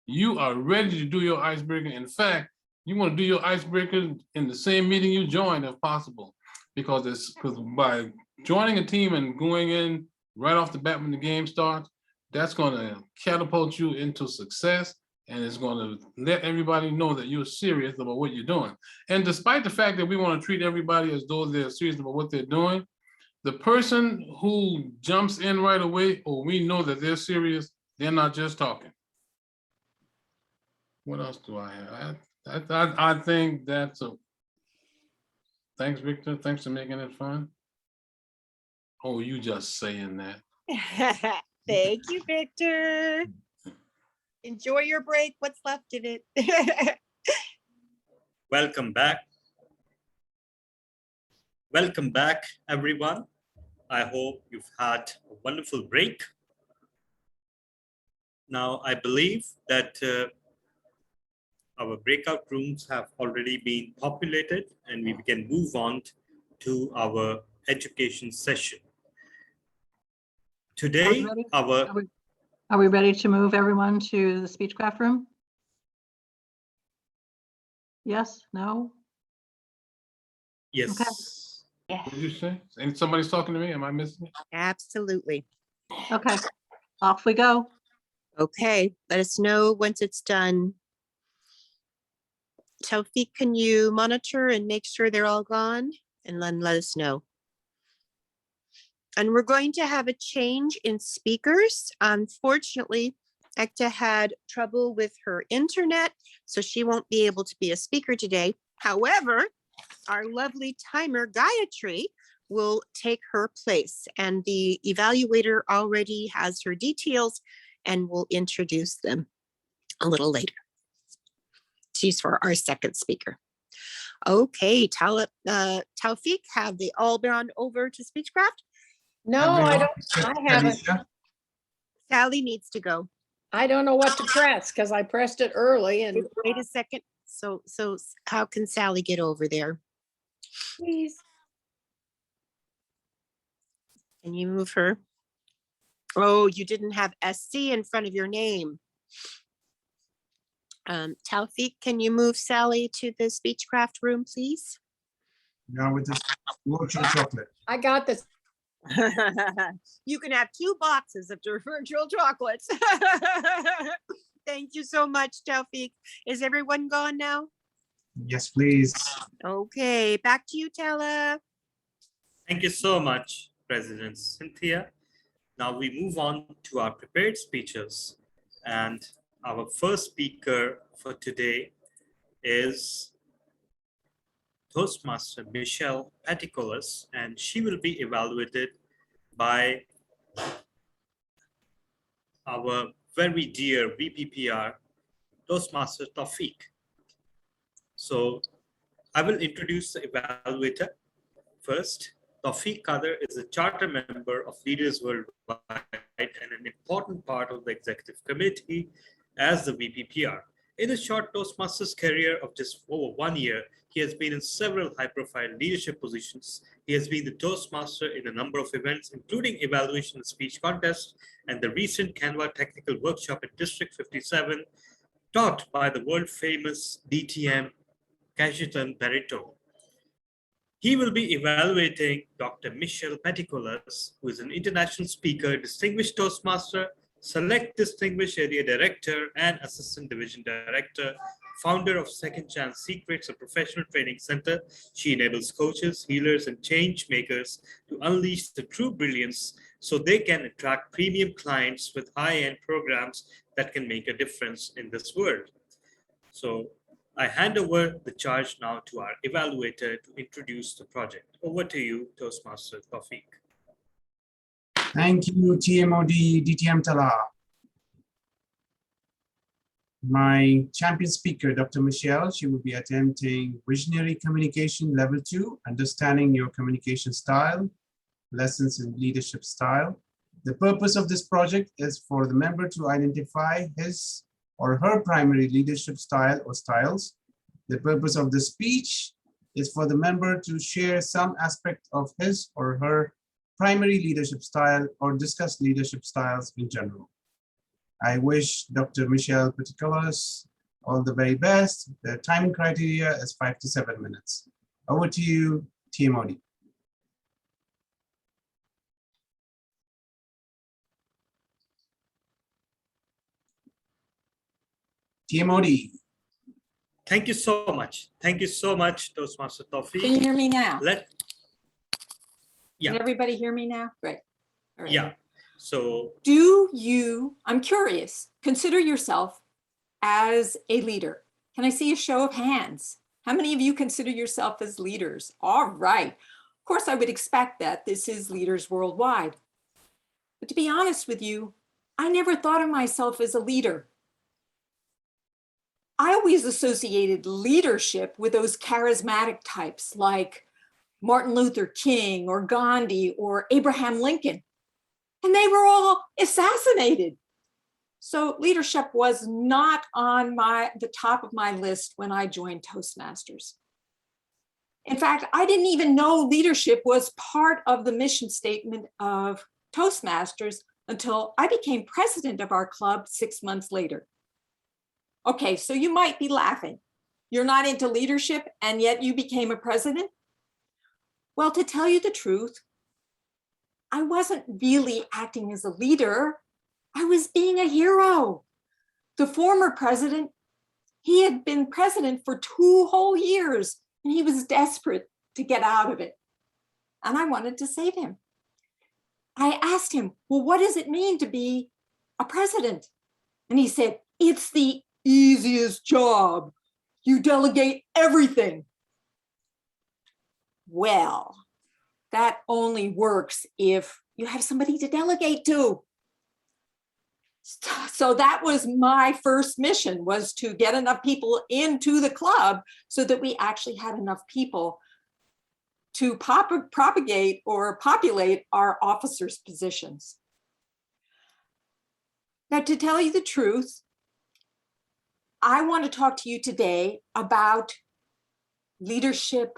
You are ready to do your icebreaker. In fact, you want to do your icebreaker in the same meeting you join if possible, because by joining a team and going in right off the bat when the game starts, that's going to catapult you into success, and it's going to let everybody know that you're serious about what you're doing. And despite the fact that we want to treat everybody as though they're serious about what they're doing, the person who jumps in right away, or we know that they're serious, they're not just talking. What else do I have? I think that's a, thanks, Victor. Thanks for making it fun. Oh, you just saying that. Thank you, Victor. Enjoy your break. What's left of it? Welcome back. Welcome back, everyone. I hope you've had a wonderful break. Now, I believe that our breakout rooms have already been populated, and we can move on to our education session. Today, Are we ready to move everyone to the Speechcraft room? Yes, no? Yes. Okay. What did you say? And somebody's talking to me? Am I missing it? Absolutely. Okay, off we go. Okay, let us know once it's done. Tawfiq, can you monitor and make sure they're all gone? And then let us know. And we're going to have a change in speakers. Unfortunately, Ekta had trouble with her internet, so she won't be able to be a speaker today. However, our lovely timer, Gayatri, will take her place, and the evaluator already has her details and will introduce them a little later. She's for our second speaker. Okay, Taufik, have they all gone over to Speechcraft? No, I don't. I haven't. Sally needs to go. I don't know what to press because I pressed it early and Wait a second. So how can Sally get over there? please. Can you move her? Oh, you didn't have SC in front of your name. Taufik, can you move Sally to the Speechcraft room, please? Now with this virtual chocolate. I got this. You can have 2 boxes of virtual chocolates. Thank you so much, Taufik. Is everyone gone now? Yes, please. Okay, back to you, Tala. Thank you so much, President Cynthia. Now we move on to our prepared speeches. And our first speaker for today is Toastmaster Michelle Petikolas, and she will be evaluated by our very dear VPPR, Toastmaster Taufik. So I will introduce the evaluator first. Taufik Kader is a charter member of Leaders Worldwide and an important part of the executive committee as the VPPR. In his short Toastmasters career of just over 1 year, he has been in several high-profile leadership positions. He has been the Toastmaster in a number of events, including evaluation and speech contest and the recent Canva technical workshop at District 57, taught by the world-famous DTM Cajetan Barreto. He will be evaluating Dr. Michelle Petikolas, who is an international speaker, distinguished Toastmaster, Select Distinguished Area Director, and Assistant Division Director, founder of Second Chance Secrets, a professional training center. She enables coaches, healers, and change makers to unleash the true brilliance so they can attract premium clients with high-end programs that can make a difference in this world. So I hand over the charge now to our evaluator to introduce the project. Over to you, Toastmaster Taufik. Thank you, TMOD, DTM Tala. My champion speaker, Dr. Michelle, she will be attempting Visionary Communication Level 2, Understanding Your Communication Style, Lessons in Leadership Style. The purpose of this project is for the member to identify his or her primary leadership style or styles. The purpose of the speech is for the member to share some aspect of his or her primary leadership style or discuss leadership styles in general. I wish Dr. Michelle Petikolas all the very best. The timing criteria is 5 to 7 minutes. Over to you, TMOD. TMOD. Thank you so much. Thank you so much, Toastmaster Taufik. Can you hear me now? Yeah. Can everybody hear me now? Great. All right. Yeah. So do you, I'm curious, consider yourself as a leader? Can I see a show of hands? How many of you consider yourself as leaders? All right. Of course, I would expect that. This is Leaders Worldwide. But to be honest with you, I never thought of myself as a leader. I always associated leadership with those charismatic types like Martin Luther King or Gandhi or Abraham Lincoln. And they were all assassinated. So leadership was not on the top of my list when I joined Toastmasters. In fact, I didn't even know leadership was part of the mission statement of Toastmasters until I became president of our club 6 months later. Okay, so you might be laughing. You're not into leadership and yet you became a president? Well, to tell you the truth, I wasn't really acting as a leader. I was being a hero. The former president, he had been president for 2 whole years and he was desperate to get out of it. And I wanted to save him. I asked him, well, what does it mean to be a president? And he said, it's the easiest job. You delegate everything. Well, that only works if you have somebody to delegate to. So that was my first mission, was to get enough people into the club so that we actually had enough people to propagate or populate our officers' positions. Now, to tell you the truth, I want to talk to you today about leadership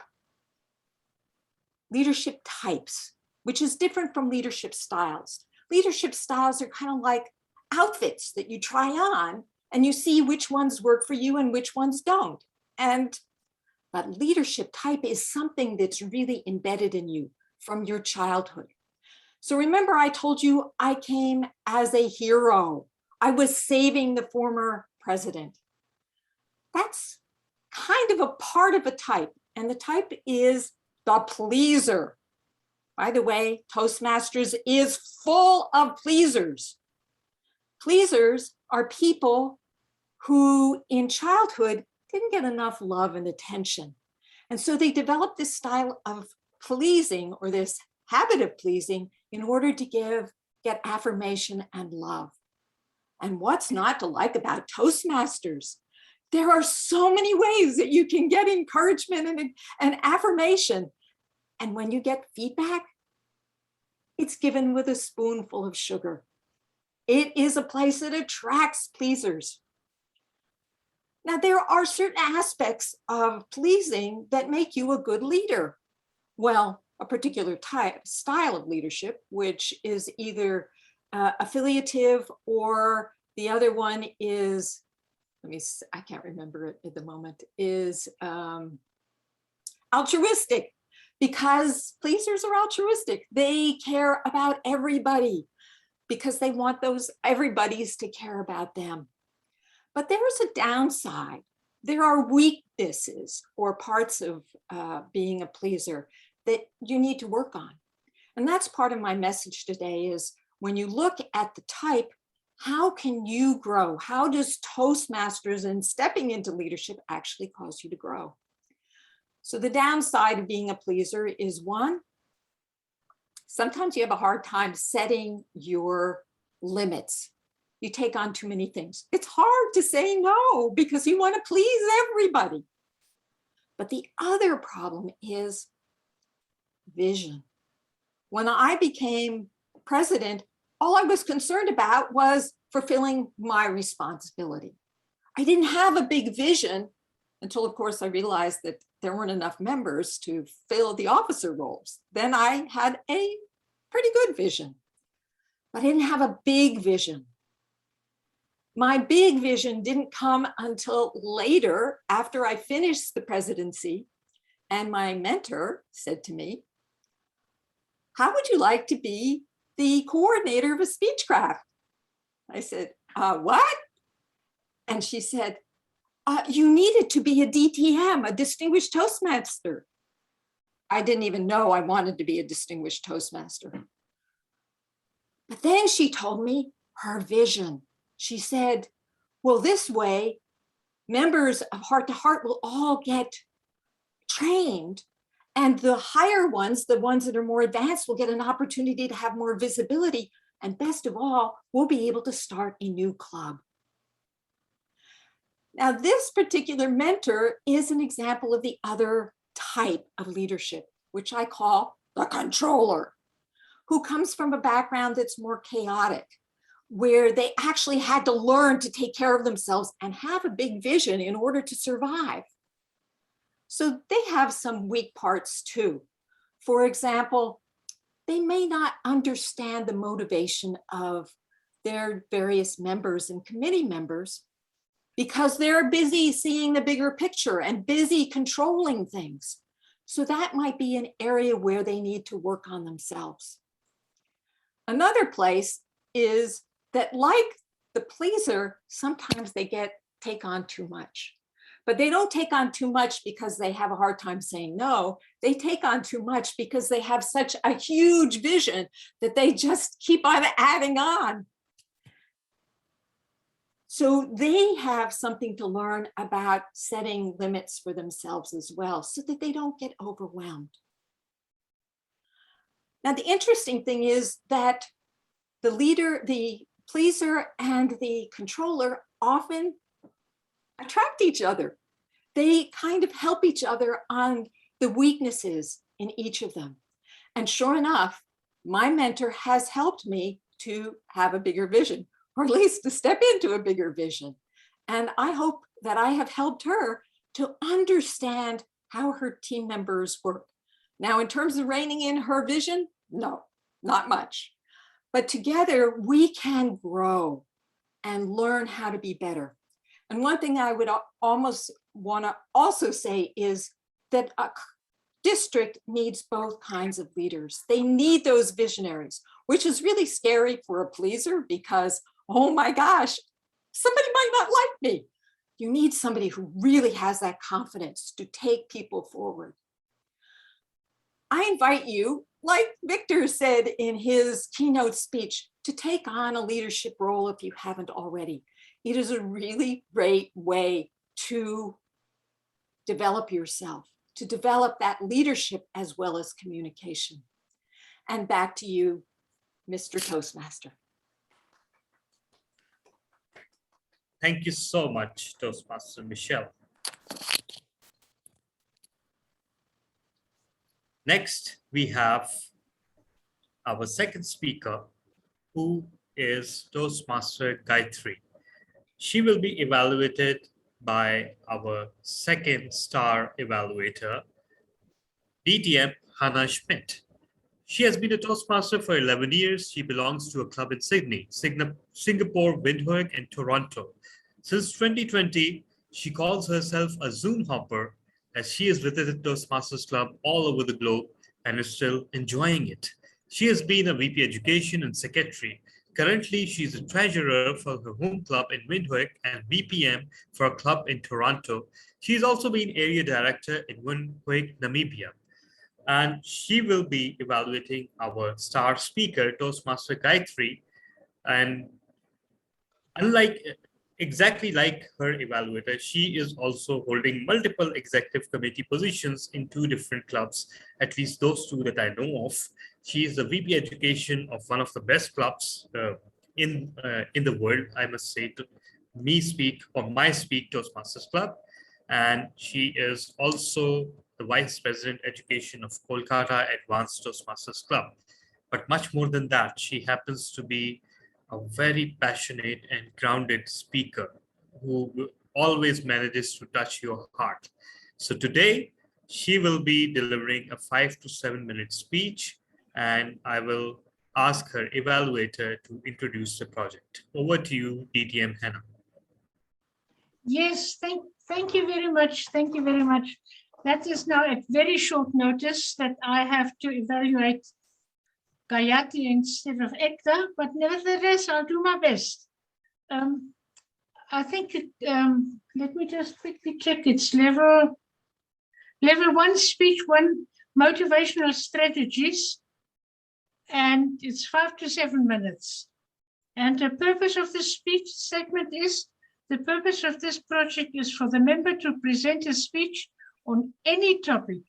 types, which is different from leadership styles. Leadership styles are kind of like outfits that you try on and you see which ones work for you and which ones don't. But leadership type is something that's really embedded in you from your childhood. So remember, I told you I came as a hero. I was saving the former president. That's kind of a part of a type, and the type is the pleaser. By the way, Toastmasters is full of pleasers. Pleasers are people who in childhood didn't get enough love and attention. And so they developed this style of pleasing, or this habit of pleasing, in order to get affirmation and love. And what's not to like about Toastmasters? There are so many ways that you can get encouragement and affirmation. And when you get feedback, it's given with a spoonful of sugar. It is a place that attracts pleasers. Now, there are certain aspects of pleasing that make you a good leader. Well, a particular style of leadership, which is either affiliative, or the other one is, I can't remember it at the moment, is altruistic, because pleasers are altruistic. They care about everybody because they want those everybody's to care about them. But there's a downside. There are weaknesses or parts of being a pleaser that you need to work on. And that's part of my message today, is when you look at the type, how can you grow? How does Toastmasters and stepping into leadership actually cause you to grow? So the downside of being a pleaser is, one, sometimes you have a hard time setting your limits. You take on too many things. It's hard to say no because you want to please everybody. But the other problem is vision. When I became president, all I was concerned about was fulfilling my responsibility. I didn't have a big vision until, of course, I realized that there weren't enough members to fill the officer roles. Then I had a pretty good vision, but I didn't have a big vision. My big vision didn't come until later, after I finished the presidency, and my mentor said to me, "How would you like to be the coordinator of a speechcraft?" I said, what? And she said, you needed to be a DTM, a Distinguished Toastmaster. I didn't even know I wanted to be a Distinguished Toastmaster. But then she told me her vision. She said, well, this way, members of Heart to Heart will all get trained, and the higher ones, the ones that are more advanced, will get an opportunity to have more visibility. And best of all, we'll be able to start a new club. Now, this particular mentor is an example of the other type of leadership, which I call the controller, who comes from a background that's more chaotic, where they actually had to learn to take care of themselves and have a big vision in order to survive. So they have some weak parts too. For example, they may not understand the motivation of their various members and committee members because they're busy seeing the bigger picture and busy controlling things. So that might be an area where they need to work on themselves. Another place is that, like the pleaser, sometimes they take on too much. But they don't take on too much because they have a hard time saying no. They take on too much because they have such a huge vision that they just keep on adding on. So they have something to learn about setting limits for themselves as well, so that they don't get overwhelmed. Now, the interesting thing is that the leader, the pleaser, and the controller often attract each other. They kind of help each other on the weaknesses in each of them. And sure enough, my mentor has helped me to have a bigger vision, or at least to step into a bigger vision. And I hope that I have helped her to understand how her team members work. Now, in terms of reining in her vision, no, not much. But together we can grow and learn how to be better. And one thing I would almost want to also say is that a district needs both kinds of leaders. They need those visionaries, which is really scary for a pleaser because, oh my gosh, somebody might not like me. You need somebody who really has that confidence to take people forward. I invite you, like Victor said in his keynote speech, to take on a leadership role if you haven't already. It is a really great way to develop yourself, to develop that leadership as well as communication. And back to you, Mr. Toastmaster. Thank you so much, Toastmaster Michelle. Next, we have our second speaker, who is Toastmaster Gayatri. She will be evaluated by our second star evaluator, DTM Hannah Schmidt. She has been a Toastmaster for 11 years. She belongs to a club in Sydney, Singapore, Windhoek, and Toronto. Since 2020, she calls herself a Zoom hopper, as she has visited Toastmasters Club all over the globe and is still enjoying it. She has been a VP Education and Secretary. Currently, she is a treasurer for her home club in Windhoek and VPM for a club in Toronto. She has also been area director in Windhoek, Namibia. And she will be evaluating our star speaker, Toastmaster Gayatri. And exactly like her evaluator, she is also holding multiple executive committee positions in 2 different clubs, at least those 2 that I know of. She is the VP Education of one of the best clubs in the world, I must say, to my speak Toastmasters Club. And she is also the Vice President Education of Kolkata Advanced Toastmasters Club. But much more than that, she happens to be a very passionate and grounded speaker who always manages to touch your heart. So today, she will be delivering a 5 to 7 minute speech, and I will ask her evaluator to introduce the project. Over to you, DTM Hannah. Yes, thank you very much. Thank you very much. That is now at very short notice that I have to evaluate Gayatri instead of Ekta, but nevertheless, I'll do my best. I think, let me just quickly check. It's level 1 speech, 1 motivational strategies, and it's 5 to 7 minutes. And the purpose of the speech segment is, the purpose of this project is for the member to present a speech on any topic,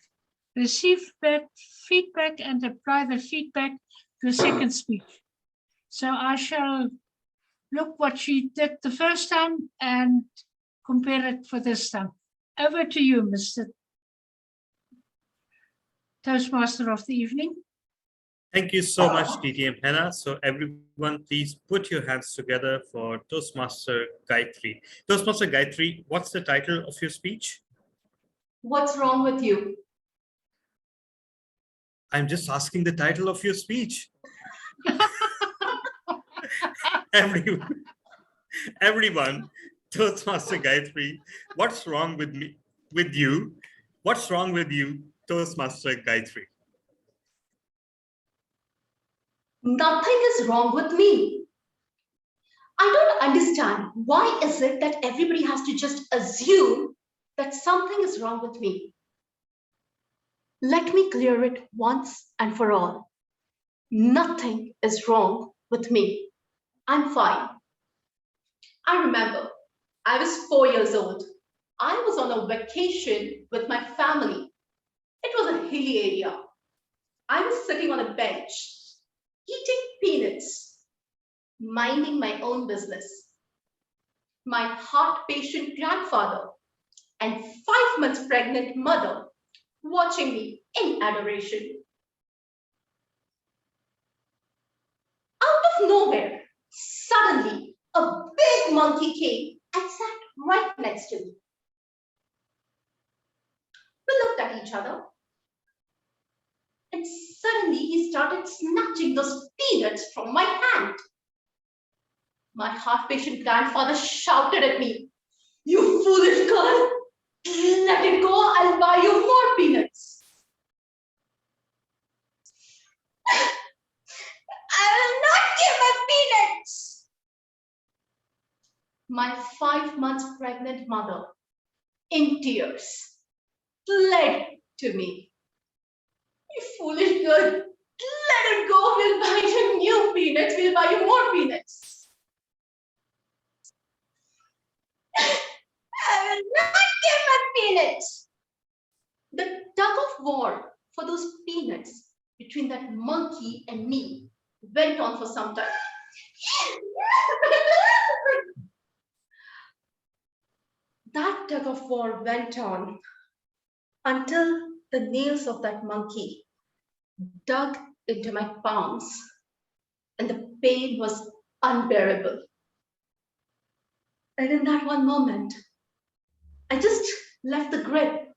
receive feedback and apply the feedback to a second speech. So I shall look what she did the first time and compare it for this time. Over to you, Mr. Toastmaster of the evening. Thank you so much, DTM Hannah. So everyone, please put your hands together for Toastmaster Gayatri. Toastmaster Gayatri, what's the title of your speech? What's wrong with you? I'm just asking the title of your speech. Everyone, Toastmaster Gayatri, what's wrong with you? What's wrong with you, Toastmaster Gayatri? Nothing is wrong with me. I don't understand. Why is it that everybody has to just assume that something is wrong with me? Let me clear it once and for all. Nothing is wrong with me. I'm fine. I remember I was 4 years old. I was on a vacation with my family. It was a hilly area. I was sitting on a bench, eating peanuts, minding my own business. My heart patient grandfather and 5 months pregnant mother watching me in adoration. Out of nowhere, suddenly a big monkey came and sat right next to me. We looked at each other, and suddenly he started snatching those peanuts from my hand. My half-patient grandfather shouted at me, "You foolish girl! Let it go, I'll buy you more peanuts." "I will not give my peanuts!" My 5 months pregnant mother, in tears, pled to me, "You foolish girl, let it go, we'll buy you new peanuts, we'll buy you more peanuts." "I will not give my peanuts." The tug of war for those peanuts between that monkey and me went on for some time. That tug of war went on until the nails of that monkey dug into my palms and the pain was unbearable. And in that one moment, I just left the grip.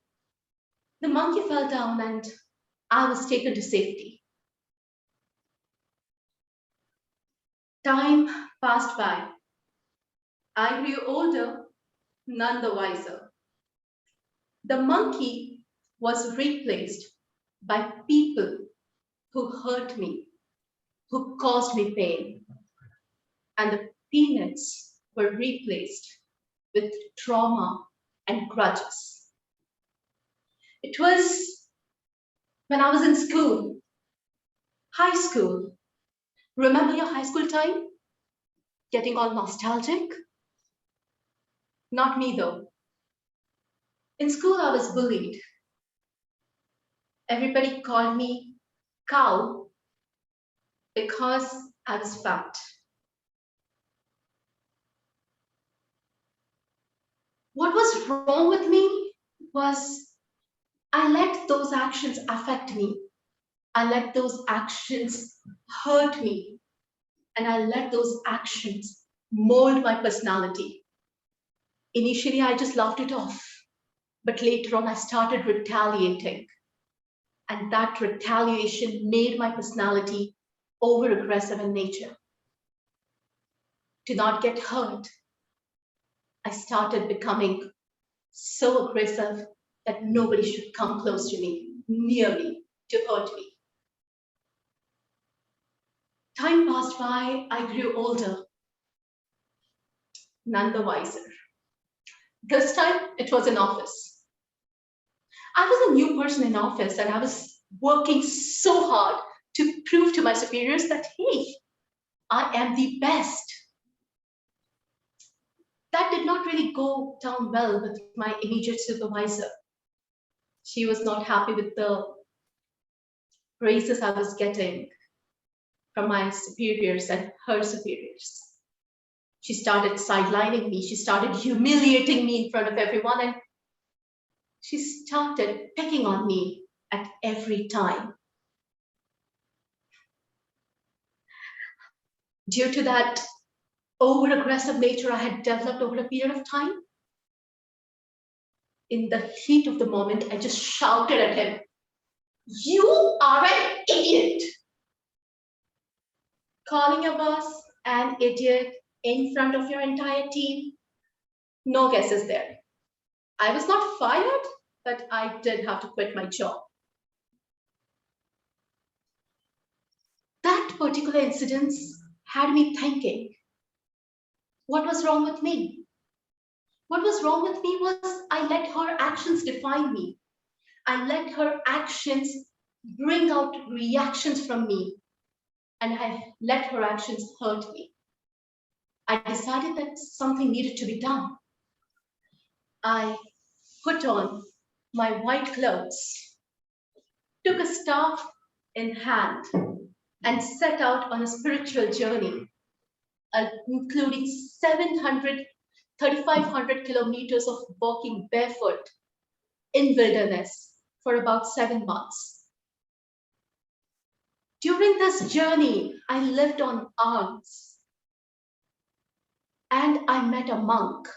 The monkey fell down and I was taken to safety. Time passed by. I grew older, none the wiser. The monkey was replaced by people who hurt me, who caused me pain. And the peanuts were replaced with trauma and grudges. It was when I was in school, high school. Remember your high school time? Getting all nostalgic? Not me though. In school, I was bullied. Everybody called me cow because I was fat. What was wrong with me was I let those actions affect me. I let those actions hurt me. And I let those actions mold my personality. Initially, I just laughed it off. But later on, I started retaliating. And that retaliation made my personality over-aggressive in nature. To not get hurt, I started becoming so aggressive that nobody should come close to me, near me, to hurt me. Time passed by, I grew older, none the wiser. This time, it was in office. I was a new person in office and I was working so hard to prove to my superiors that, hey, I am the best. That did not really go down well with my immediate supervisor. She was not happy with the praises I was getting from my superiors and her superiors. She started sidelining me. She started humiliating me in front of everyone. And she started picking on me at every time. Due to that over-aggressive nature I had developed over a period of time, in the heat of the moment, I just shouted at him, "You are an idiot!" Calling your boss an idiot in front of your entire team, no guesses there. I was not fired, but I did have to quit my job. That particular incident had me thinking, what was wrong with me? What was wrong with me was I let her actions define me. I let her actions bring out reactions from me. And I let her actions hurt me. I decided that something needed to be done. I put on my white clothes, took a staff in hand, and set out on a spiritual journey, including 3,500 kilometers of walking barefoot in wilderness for about 7 months. During this journey, I lived on alms, and I met a monk.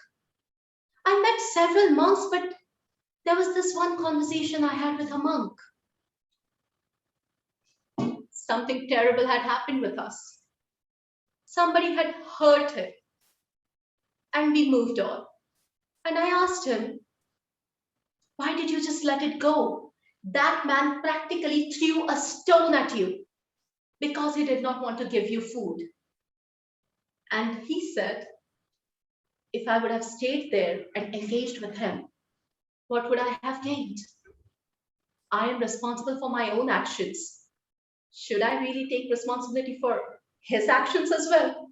I met several monks, but there was this one conversation I had with a monk. Something terrible had happened with us. Somebody had hurt him, and we moved on. And I asked him, why did you just let it go? That man practically threw a stone at you because he did not want to give you food. And he said, if I would have stayed there and engaged with him, what would I have gained? I am responsible for my own actions. Should I really take responsibility for his actions as well?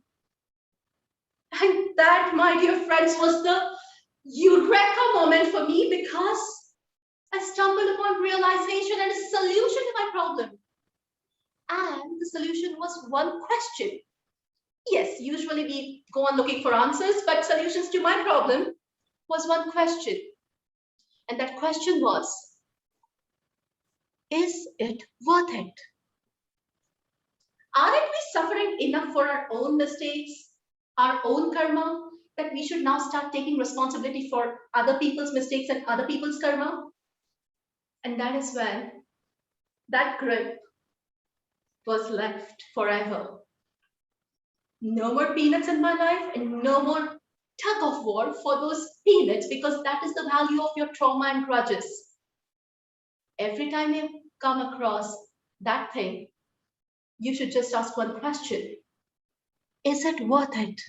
And that, my dear friends, was the eureka moment for me, because I stumbled upon realization and a solution to my problem. And the solution was one question. Yes, usually we go on looking for answers, but solutions to my problem was one question. And that question was, is it worth it? Aren't we suffering enough for our own mistakes, our own karma, that we should now start taking responsibility for other people's mistakes and other people's karma? And that is when that grip was left forever. No more peanuts in my life, and no more tug of war for those peanuts, because that is the value of your trauma and grudges. Every time you come across that thing, you should just ask one question. Is it worth it?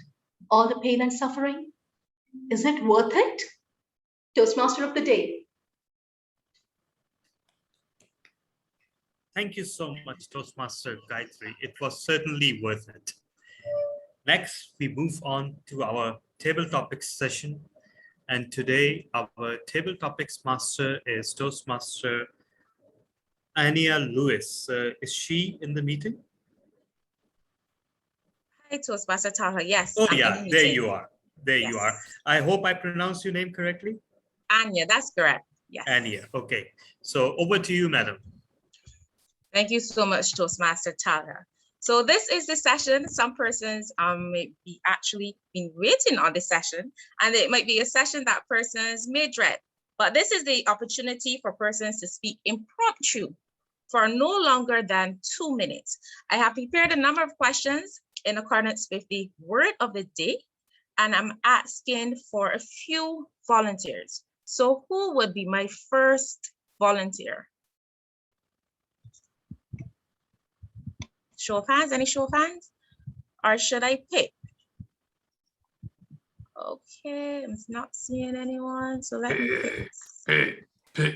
All the pain and suffering? Is it worth it? Toastmaster of the day. Thank you so much, Toastmaster Gayatri. It was certainly worth it. Next, we move on to our table topics session. And today, our table topics master is Toastmaster Ania Lewis. Is she in the meeting? Hi, Toastmaster Taha. Yes. Oh, I'm in yeah, the there meeting. you are. There you are. I hope I pronounced your name correctly. Anya, that's correct. Yes. Ania. Okay. So over to you, madam. Thank you so much, Toastmaster Taha. So this is the session. Some persons may be actually been waiting on this session, and it might be a session that persons may dread. But this is the opportunity for persons to speak impromptu for no longer than 2 minutes. I have prepared a number of questions in accordance with the word of the day, and I'm asking for a few volunteers. So who would be my first volunteer? Show of hands, any show of hands? Or should I pick? Okay, I'm not seeing anyone, so let me pick.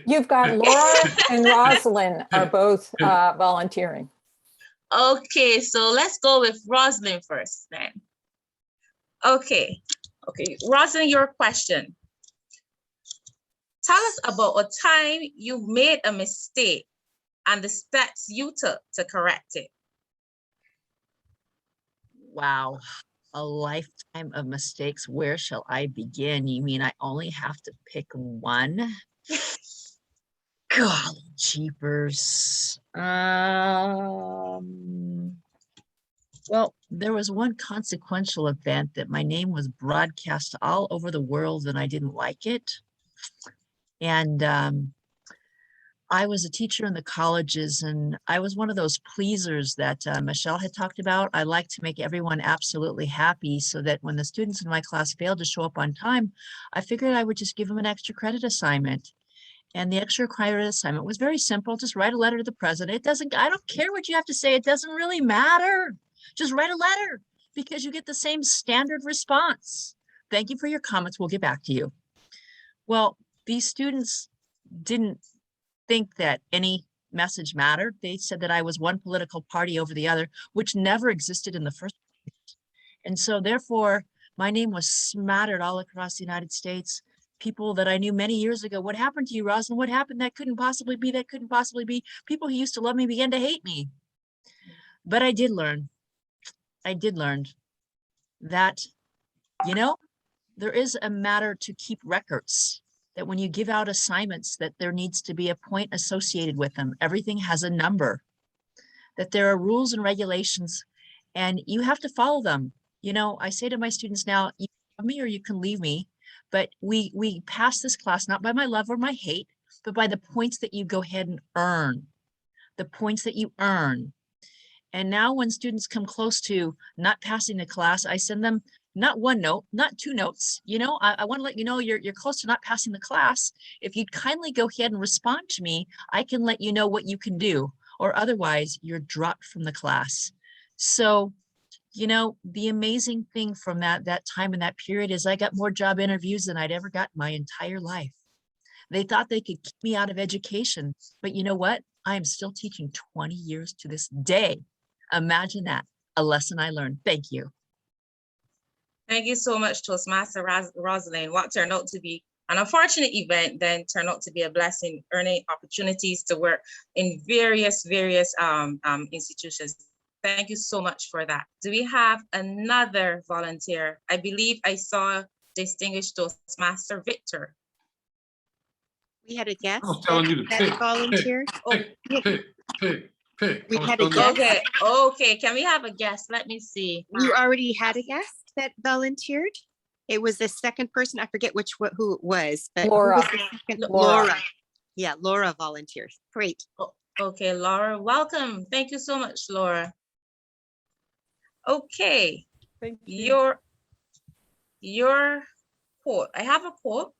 You've got Laura and Rosalind are both volunteering. Okay, so let's go with Rosalind first then. Okay, Rosalind, your question. Tell us about a time you made a mistake and the steps you took to correct it. Wow, a lifetime of mistakes. Where shall I begin? You mean I only have to pick one? Golly jeepers. Well, there was one consequential event that my name was broadcast all over the world and I didn't like it. And I was a teacher in the colleges, and I was one of those pleasers that Michelle had talked about. I like to make everyone absolutely happy, so that when the students in my class failed to show up on time, I figured I would just give them an extra credit assignment. And the extra credit assignment was very simple. Just write a letter to the president. I don't care what you have to say. It doesn't really matter. Just write a letter, because you get the same standard response. Thank you for your comments. We'll get back to you. Well, these students didn't think that any message mattered. They said that I was one political party over the other, which never existed in the first place. And so therefore, my name was smattered all across the United States. People that I knew many years ago, what happened to you, Rosalind? What happened? That couldn't possibly be, that couldn't possibly be. People who used to love me began to hate me. But I did learn that, you know, there is a matter to keep records, that when you give out assignments, that there needs to be a point associated with them. Everything has a number, that there are rules and regulations, and you have to follow them. You know, I say to my students now, you can love me or you can leave me, but we pass this class not by my love or my hate, but by the points that you go ahead and earn, the points that you earn. And now when students come close to not passing the class, I send them not one note, not two notes. You know, I want to let you know you're close to not passing the class. If you'd kindly go ahead and respond to me, I can let you know what you can do, or otherwise you're dropped from the class. So, you know, the amazing thing from that time in that period is I got more job interviews than I'd ever got in my entire life. They thought they could keep me out of education, but you know what? I am still teaching 20 years to this day. Imagine that, a lesson I learned. Thank you. Thank you so much, Toastmaster Rosalind. What turned out to be an unfortunate event then turned out to be a blessing, earning opportunities to work in various institutions. Thank you so much for that. Do we have another volunteer? I believe I saw distinguished Toastmaster Victor. We had a guest I was telling you to that volunteered. Pick. We had a guest. Okay. Can we have a guest? Let me see. You already had a guest that volunteered. It was the second person. I forget who it was, but Laura. Who was the second? Laura. Yeah, Laura volunteered. Great. Okay, Laura, welcome. Thank you so much, Laura. Okay. Thank you. Your quote. I have a quote.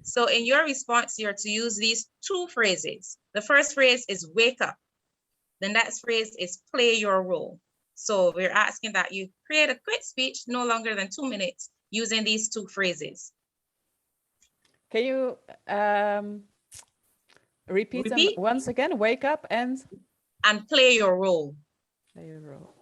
So in your response, you're to use these two phrases. The first phrase is wake up. The next phrase is play your role. So we're asking that you create a quick speech, no longer than 2 minutes, using these two phrases. Can you repeat them once again? Wake up and play your role. Play your role.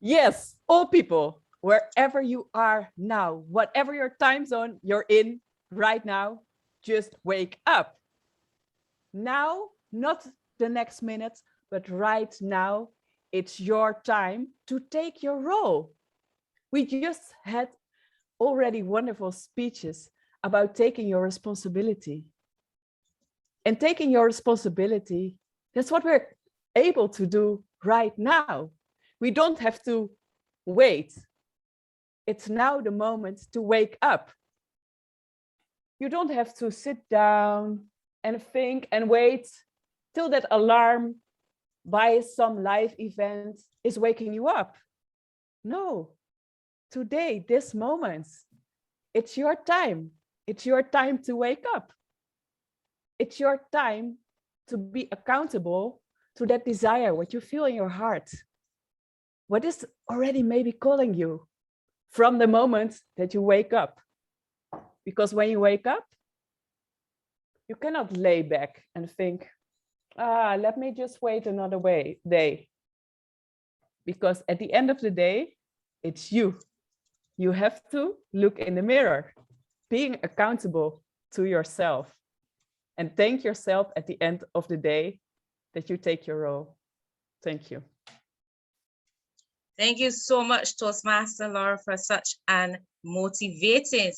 Yes, all people, wherever you are now, whatever your time zone you're in right now, just wake up. Now, not the next minute, but right now, it's your time to take your role. We just had already wonderful speeches about taking your responsibility. And taking your responsibility, that's what we're able to do right now. We don't have to wait. It's now the moment to wake up. You don't have to sit down and think and wait till that alarm by some live event is waking you up. No, today, this moment, it's your time. It's your time to wake up. It's your time to be accountable to that desire, what you feel in your heart. What is already maybe calling you from the moment that you wake up? Because when you wake up, you cannot lay back and think, let me just wait another day. Because at the end of the day, it's you. You have to look in the mirror, being accountable to yourself, and thank yourself at the end of the day that you take your role. Thank you. Thank you so much, Toastmaster Laura, for such a motivating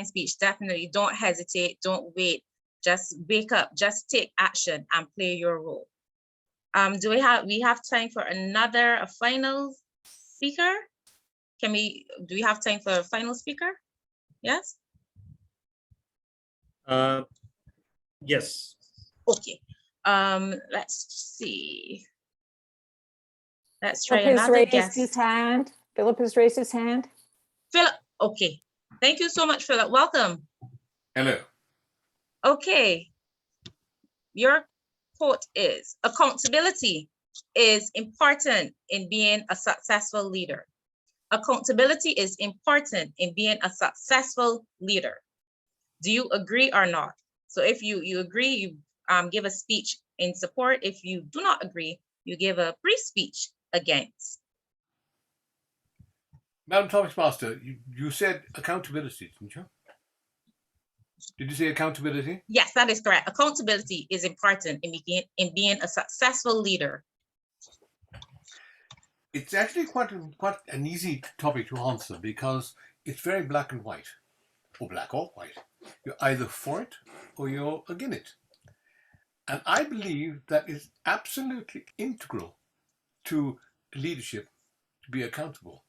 speech. Definitely don't hesitate, don't wait, just wake up, just take action and play your role. Do we have time for a final speaker? Do we have time for a final speaker? Yes? Yes. Okay. Let's see. Let's try Philip has another raised guest. his hand. Philip has raised his hand. Philip, okay. Thank you so much, Philip. Welcome. Hello. Okay. Your quote is, accountability is important in being a successful leader. Accountability is important in being a successful leader. Do you agree or not? So if you agree, you give a speech in support. If you do not agree, you give a brief speech against. Madam Toastmaster, you said accountability, didn't you? Did you say accountability? Yes, that is correct. Accountability is important in being a successful leader. It's actually quite an easy topic to answer because it's very black and white, or black or white. You're either for it or you're against it. And I believe that it's absolutely integral to leadership to be accountable.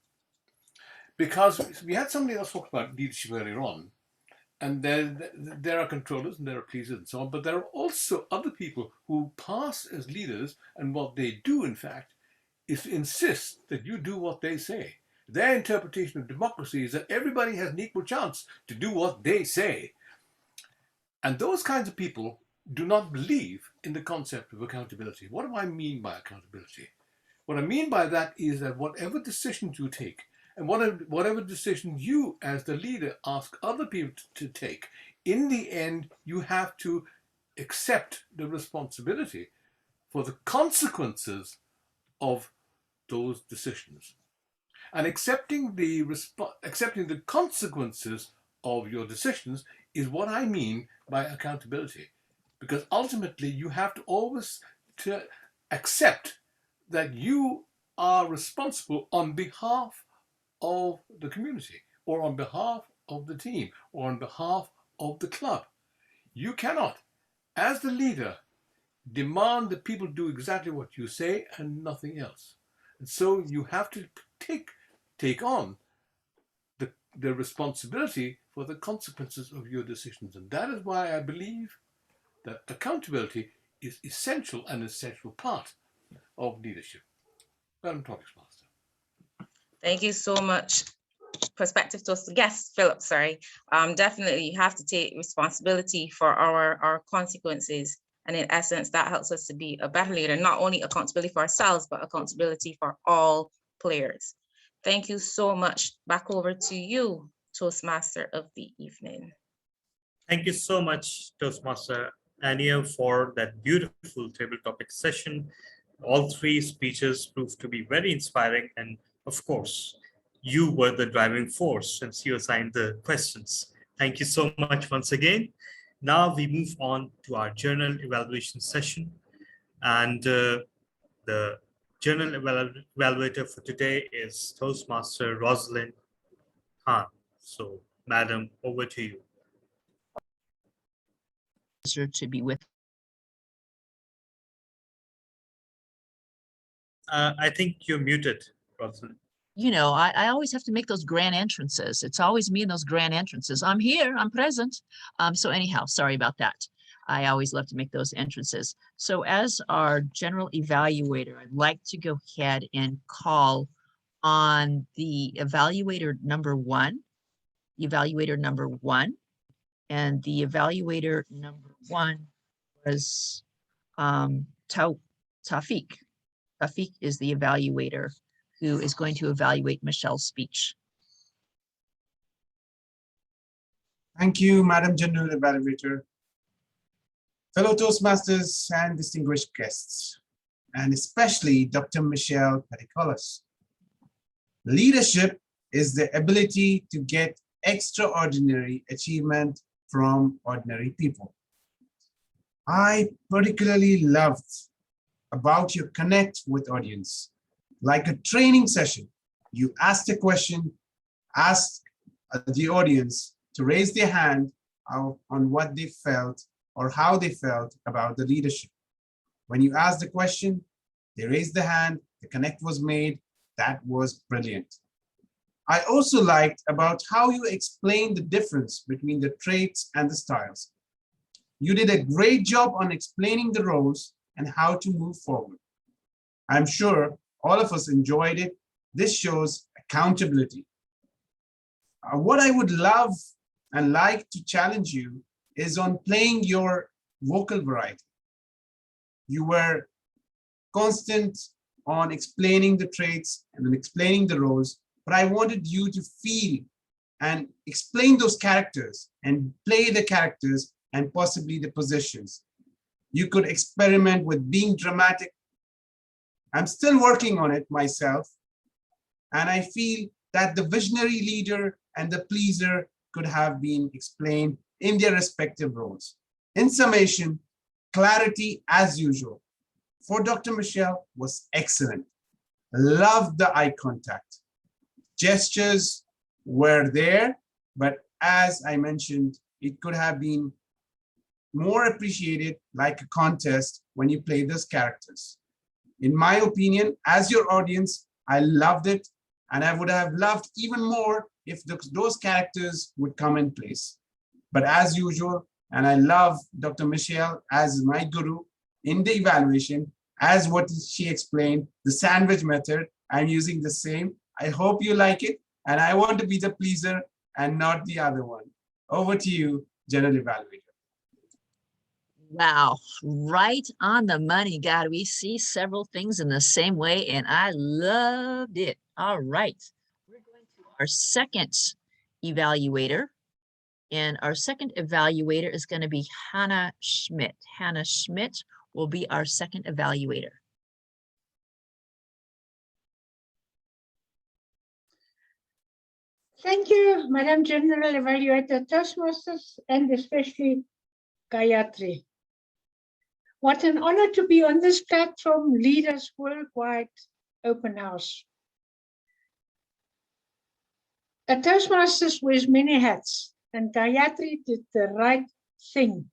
Because we had somebody else talk about leadership earlier on, and there are controllers and there are pleasers and so on, but there are also other people who pass as leaders, and what they do, in fact, is to insist that you do what they say. Their interpretation of democracy is that everybody has an equal chance to do what they say. And those kinds of people do not believe in the concept of accountability. What do I mean by accountability? What I mean by that is that whatever decisions you take, and whatever decision you as the leader ask other people to take, in the end, you have to accept the responsibility for the consequences of those decisions. And accepting the consequences of your decisions is what I mean by accountability. Because ultimately, you have to always accept that you are responsible on behalf of the community, or on behalf of the team, or on behalf of the club. You cannot, as the leader, demand that people do exactly what you say and nothing else. And so you have to take on the responsibility for the consequences of your decisions. And that is why I believe that accountability is essential, an essential part of leadership. Madam Toastmaster. Thank you so much. Prospective Toast guest, Philip, sorry. Definitely you have to take responsibility for our consequences. And in essence, that helps us to be a better leader, not only accountability for ourselves, but accountability for all players. Thank you so much. Back over to you, Toastmaster of the evening. Thank you so much, Toastmaster Ania, for that beautiful table topic session. All three speeches proved to be very inspiring. And of course, you were the driving force since you assigned the questions. Thank you so much once again. Now we move on to our journal evaluation session. And the journal evaluator for today is Toastmaster Rosalind Khan. So, Madam, over to you. Pleasure to be with. I think you're muted, Rosalind. You know, I always have to make those grand entrances. It's always me in those grand entrances. I'm here, I'm present. So anyhow, sorry about that. I always love to make those entrances. So as our general evaluator, I'd like to go ahead and call on the evaluator number one. And the evaluator number one was Tafiq. Tafiq is the evaluator who is going to evaluate Michelle's speech. Thank you, Madam General Evaluator. Fellow Toastmasters and distinguished guests, and especially Dr. Michelle Pericolas. Leadership is the ability to get extraordinary achievement from ordinary people. I particularly loved about your connect with audience. Like a training session, you asked a question, asked the audience to raise their hand on what they felt or how they felt about the leadership. When you asked the question, they raised the hand, the connect was made. That was brilliant. I also liked about how you explained the difference between the traits and the styles. You did a great job on explaining the roles and how to move forward. I'm sure all of us enjoyed it. This shows accountability. What I would love and like to challenge you is on playing your vocal variety. You were constant on explaining the traits and then explaining the roles, but I wanted you to feel and explain those characters and play the characters and possibly the positions. You could experiment with being dramatic, I'm still working on it myself. And I feel that the visionary leader and the pleaser could have been explained in their respective roles. In summation, clarity as usual for Dr. Michelle was excellent. Loved the eye contact. Gestures were there, but as I mentioned, it could have been more appreciated like a contest when you play those characters. In my opinion, as your audience, I loved it, and I would have loved even more if those characters would come in place. But as usual, and I love Dr. Michelle as my guru in the evaluation, as what she explained, the sandwich method, I'm using the same. I hope you like it, and I want to be the pleaser and not the other one. Over to you, General Evaluator. Wow, right on the money, God. We see several things in the same way, and I loved it. All right, we're going to our second evaluator, and our second evaluator is going to be Hannah Schmidt. Hannah Schmidt will be our second evaluator. Thank you, Madam General Evaluator Toastmasters, and especially Gayatri. What an honor to be on this platform, Leaders Worldwide Open House. A Toastmasters wears many hats, and Gayatri did the right thing.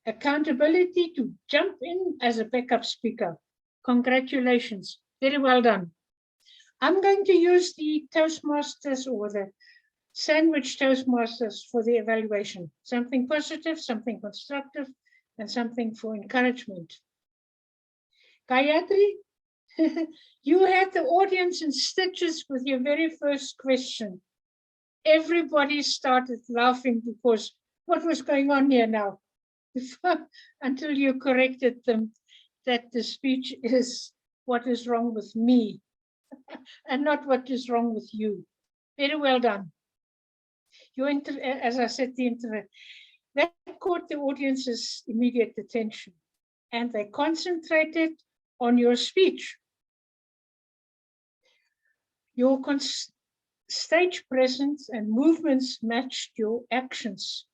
Accountability to jump in as a backup speaker. Congratulations, very well done. I'm going to use the Toastmasters or the sandwich Toastmasters for the evaluation. Something positive, something constructive, and something for encouragement. Gayatri, you had the audience in stitches with your very first question. Everybody started laughing because what was going on here now? Until you corrected them that the speech is what is wrong with me and not what is wrong with you. Very well done. As I said, that caught the audience's immediate attention, and they concentrated on your speech. Your stage presence and movements matched your actions.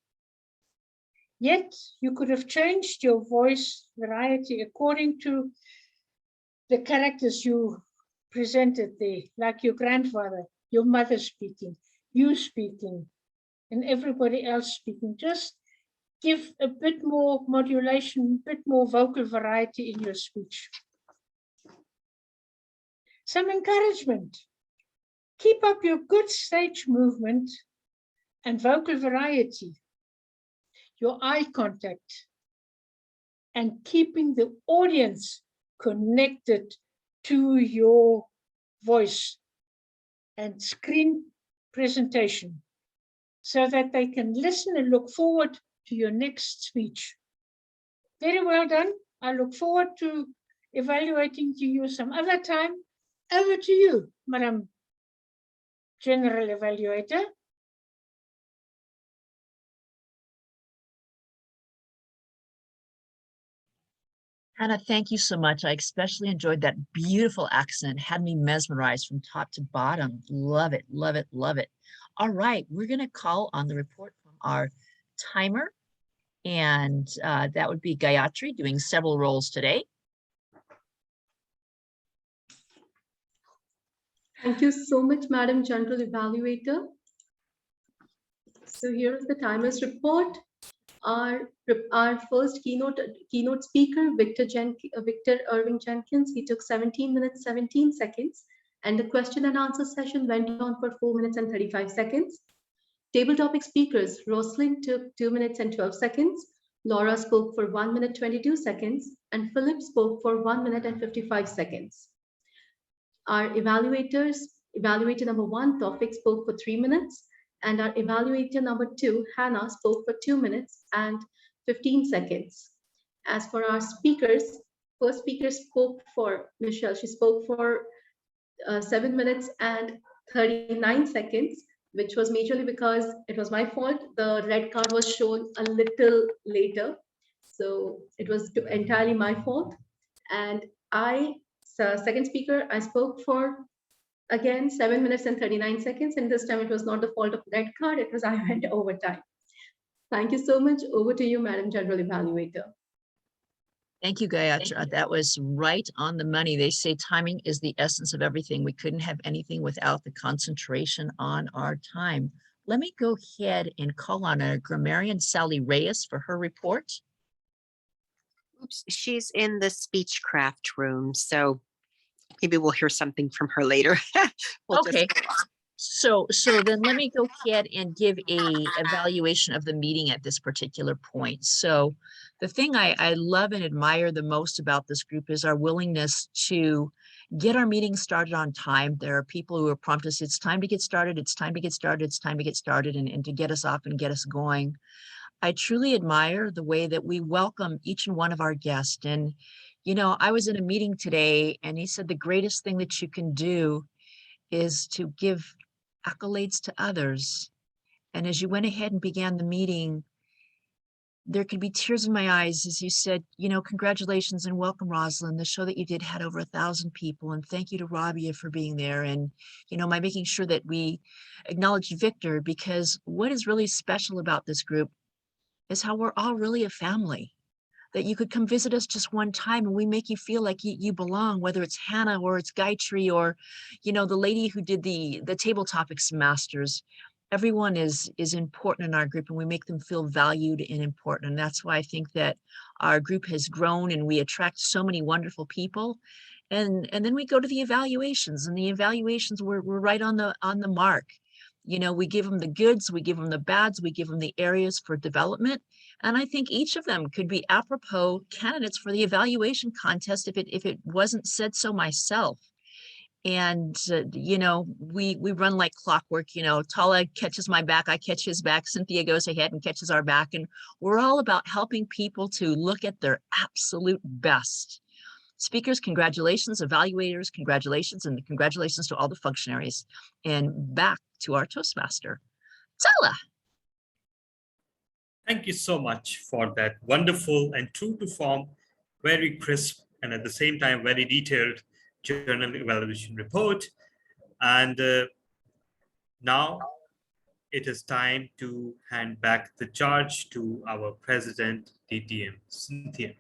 Yet you could have changed your voice variety according to the characters you presented there, like your grandfather, your mother speaking, you speaking, and everybody else speaking. Just give a bit more modulation, a bit more vocal variety in your speech. Some encouragement. Keep up your good stage movement and vocal variety, your eye contact, and keeping the audience connected to your voice and screen presentation so that they can listen and look forward to your next speech. Very well done. I look forward to evaluating you some other time. Over to you, Madam General Evaluator. Hannah, thank you so much. I especially enjoyed that beautiful accent. Had me mesmerized from top to bottom. Love it, love it, love it. All right, we're going to call on the report from our timer, and that would be Gayatri doing several roles today. Thank you so much, Madam General Evaluator. So here is the timer's report. Our first keynote speaker, Victor Irving Jenkins, he took 17 minutes, 17 seconds, and the question and answer session went on for 4 minutes and 35 seconds. Table topic speakers, Rosalind took 2 minutes and 12 seconds, Laura spoke for 1 minute, 22 seconds, and Philip spoke for 1 minute and 55 seconds. Our evaluators, evaluator number 1, Tawfiq, spoke for 3 minutes, and our evaluator number 2, Hannah, spoke for 2 minutes and 15 seconds. As for our speakers, first speaker spoke for Michelle. She spoke for 7 minutes and 39 seconds, which was majorly because it was my fault. The red card was shown a little later. So it was entirely my fault. And second speaker, I spoke for, again, 7 minutes and 39 seconds. And this time it was not the fault of red card. It was I went over time. Thank you so much. Over to you, Madam General Evaluator. Thank you, Gayatri. That was right on the money. They say timing is the essence of everything. We couldn't have anything without the concentration on our time. Let me go ahead and call on a grammarian, Sally Reyes, for her report. Oops, she's in the speechcraft room, so maybe we'll hear something from her later. Okay. So then let me go ahead and give a evaluation of the meeting at this particular point. So the thing I love and admire the most about this group is our willingness to get our meeting started on time. There are people who have prompted us, it's time to get started, it's time to get started, it's time to get started, and to get us off and get us going. I truly admire the way that we welcome each and one of our guests. And, you know, I was in a meeting today and he said the greatest thing that you can do is to give accolades to others. And as you went ahead and began the meeting, there could be tears in my eyes as you said, you know, congratulations and welcome, Rosalind. The show that you did had over 1,000 people, and thank you to Rabia for being there. And, you know, by making sure that we acknowledge Victor, because what is really special about this group is how we're all really a family. That you could come visit us just one time and we make you feel like you belong, whether it's Hannah or it's Gayatri or, you know, the lady who did the table topics masters. Everyone is important in our group and we make them feel valued and important. And that's why I think that our group has grown and we attract so many wonderful people. And then we go to the evaluations, and the evaluations we're right on the mark. You know, we give them the goods, we give them the bads, we give them the areas for development. And I think each of them could be apropos candidates for the evaluation contest if it wasn't said so myself. And, you know, we run like clockwork. You know, Tala catches my back, I catch his back, Cynthia goes ahead and catches our back. And we're all about helping people to look at their absolute best. Speakers, congratulations. Evaluators, congratulations. And congratulations to all the functionaries. And back to our Toastmaster, Tala. Thank you so much for that wonderful and true to form, very crisp, and at the same time, very detailed journal evaluation report. And now it is time to hand back the charge to our president, DTM, Cynthia.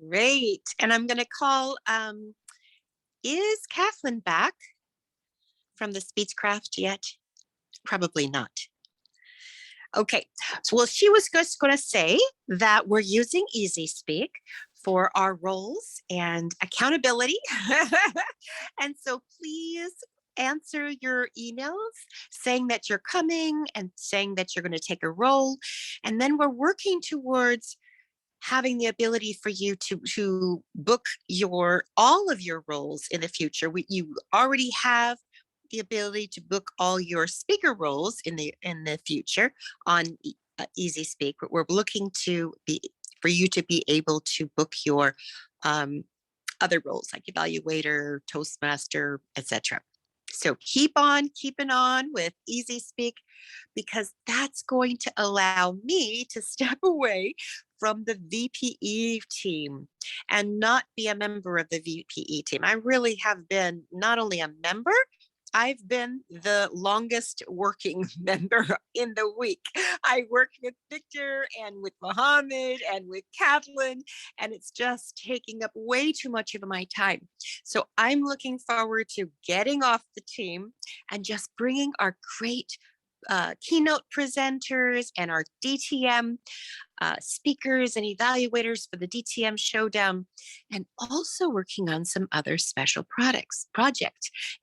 Great. And I'm going to call, is Kathleen back from the Speechcraft yet? Probably not. Okay, so well, she was just going to say that we're using Easy Speak for our roles and accountability. And so please answer your emails saying that you're coming and saying that you're going to take a role. And then we're working towards having the ability for you to book all of your roles in the future. You already have the ability to book all your speaker roles in the future on Easy Speak, but we're looking for you to be able to book your other roles like Evaluator, Toastmaster, etc. So keep on keeping on with Easy Speak, because that's going to allow me to step away from the VPE team and not be a member of the VPE team. I really have been not only a member, I've been the longest working member in the week. I work with Victor and with Mohammed and with Kathleen, and it's just taking up way too much of my time. So I'm looking forward to getting off the team and just bringing our great keynote presenters and our DTM speakers and evaluators for the DTM Showdown, and also working on some other special projects,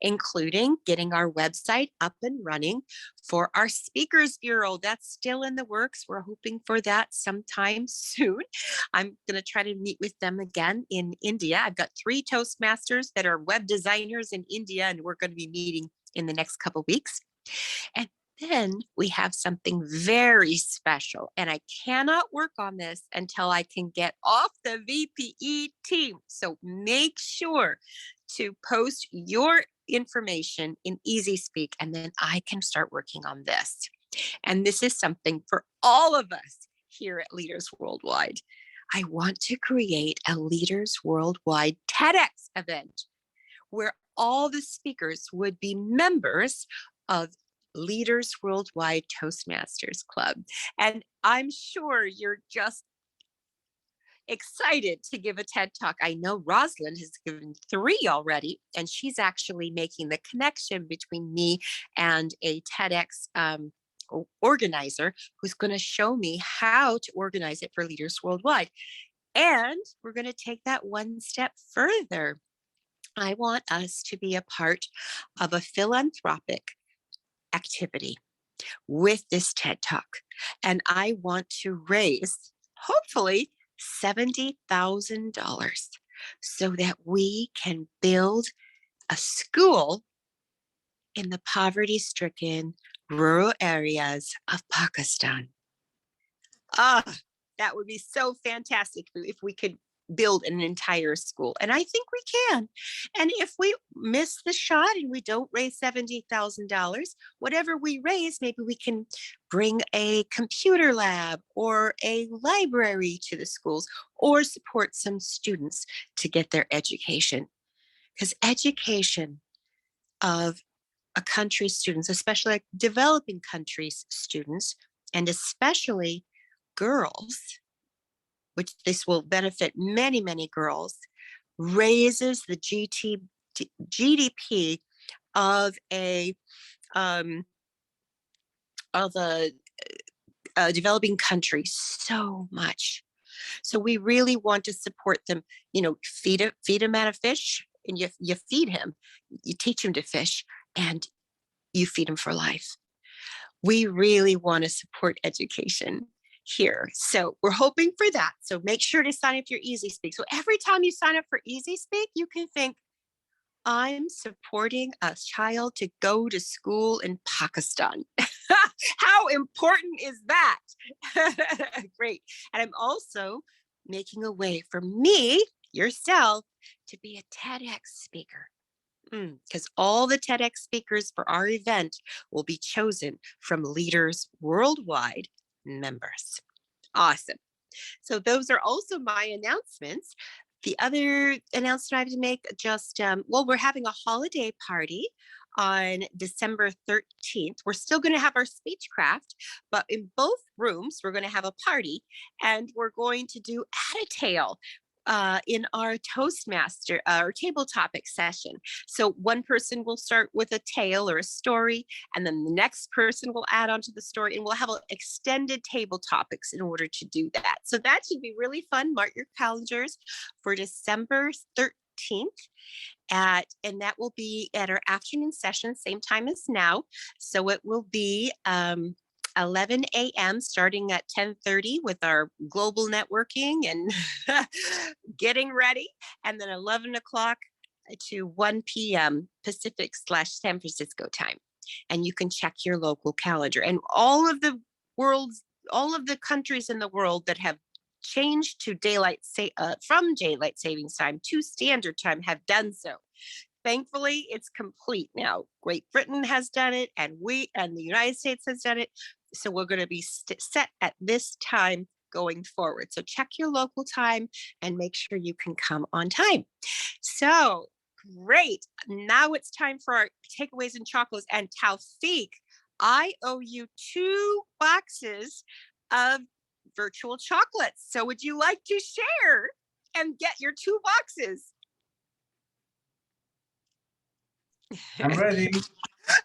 including getting our website up and running for our Speakers Bureau. That's still in the works. We're hoping for that sometime soon. I'm going to try to meet with them again in India. I've got 3 Toastmasters that are web designers in India, and we're going to be meeting in the next couple of weeks. And then we have something very special, and I cannot work on this until I can get off the VPE team. So make sure to post your information in Easy Speak, and then I can start working on this. And this is something for all of us here at Leaders Worldwide. I want to create a Leaders Worldwide TEDx event where all the speakers would be members of Leaders Worldwide Toastmasters Club. And I'm sure you're just excited to give a TED Talk. I know Rosalind has given 3 already, and she's actually making the connection between me and a TEDx organizer who's going to show me how to organize it for Leaders Worldwide. And we're going to take that one step further. I want us to be a part of a philanthropic activity with this TED Talk. And I want to raise, hopefully, $70,000 so that we can build a school in the poverty-stricken rural areas of Pakistan. That would be so fantastic if we could build an entire school. And I think we can. And if we miss the shot and we don't raise $70,000, whatever we raise, maybe we can bring a computer lab or a library to the schools or support some students to get their education. Because education of a country's students, especially like developing countries' students, and especially girls, which this will benefit many, many girls, raises the GDP of a developing country so much. So we really want to support them. You know, feed a man a fish, and you feed him. You teach him to fish, and you feed him for life. We really want to support education here. So we're hoping for that. So make sure to sign up for Easy Speak. So every time you sign up for Easy Speak, you can think, I'm supporting a child to go to school in Pakistan. How important is that? Great. And I'm also making a way for me, yourself, to be a TEDx speaker. Because all the TEDx speakers for our event will be chosen from Leaders Worldwide members. Awesome. So those are also my announcements. The other announcement I have to make, just, well, we're having a holiday party on December 13th. We're still going to have our speechcraft, but in both rooms, we're going to have a party, and we're going to do Add a Tale in our Toastmaster or table topic session. So one person will start with a tale or a story, and then the next person will add on to the story, and we'll have extended table topics in order to do that. So that should be really fun. Mark your calendars for December 13th. And that will be at our afternoon session, same time as now. So it will be 11 a.m. starting at 10:30 with our global networking and getting ready, and then 11 o'clock to 1 p.m. Pacific/San Francisco time. And you can check your local calendar. And all of the countries in the world that have changed to from daylight savings time to standard time have done so. Thankfully, it's complete now. Great Britain has done it, and the United States has done it. So we're going to be set at this time going forward. So check your local time and make sure you can come on time. So great. Now it's time for our takeaways and chocolates. And Taufik, I owe you 2 boxes of virtual chocolates. So would you like to share and get your 2 boxes? I'm ready.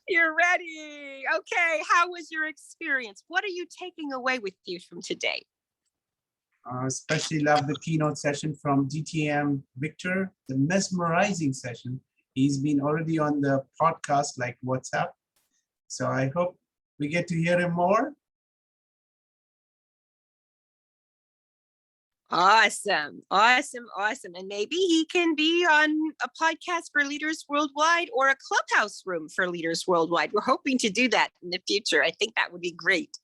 You're ready. Okay. How was your experience? What are you taking away with you from today? Especially love the keynote session from DTM Victor, the mesmerizing session. He's been already on the podcast like WhatsApp. So I hope we get to hear him more. Awesome. And maybe he can be on a podcast for Leaders Worldwide or a clubhouse room for Leaders Worldwide. We're hoping to do that in the future. I think that would be great.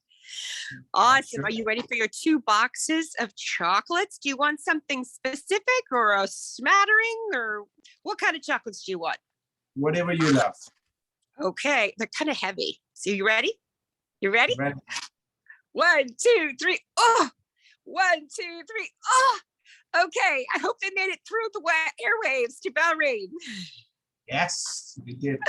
Awesome. Are you ready for your 2 boxes of chocolates? Do you want something specific or a smattering, or what kind of chocolates do you want? Whatever you love. Okay. They're kind of heavy. So you ready? You ready? Ready. 1, 2, 3. Oh, 1, 2, 3. Oh, okay. I hope they made it through the airwaves to Bahrain. Yes, we did.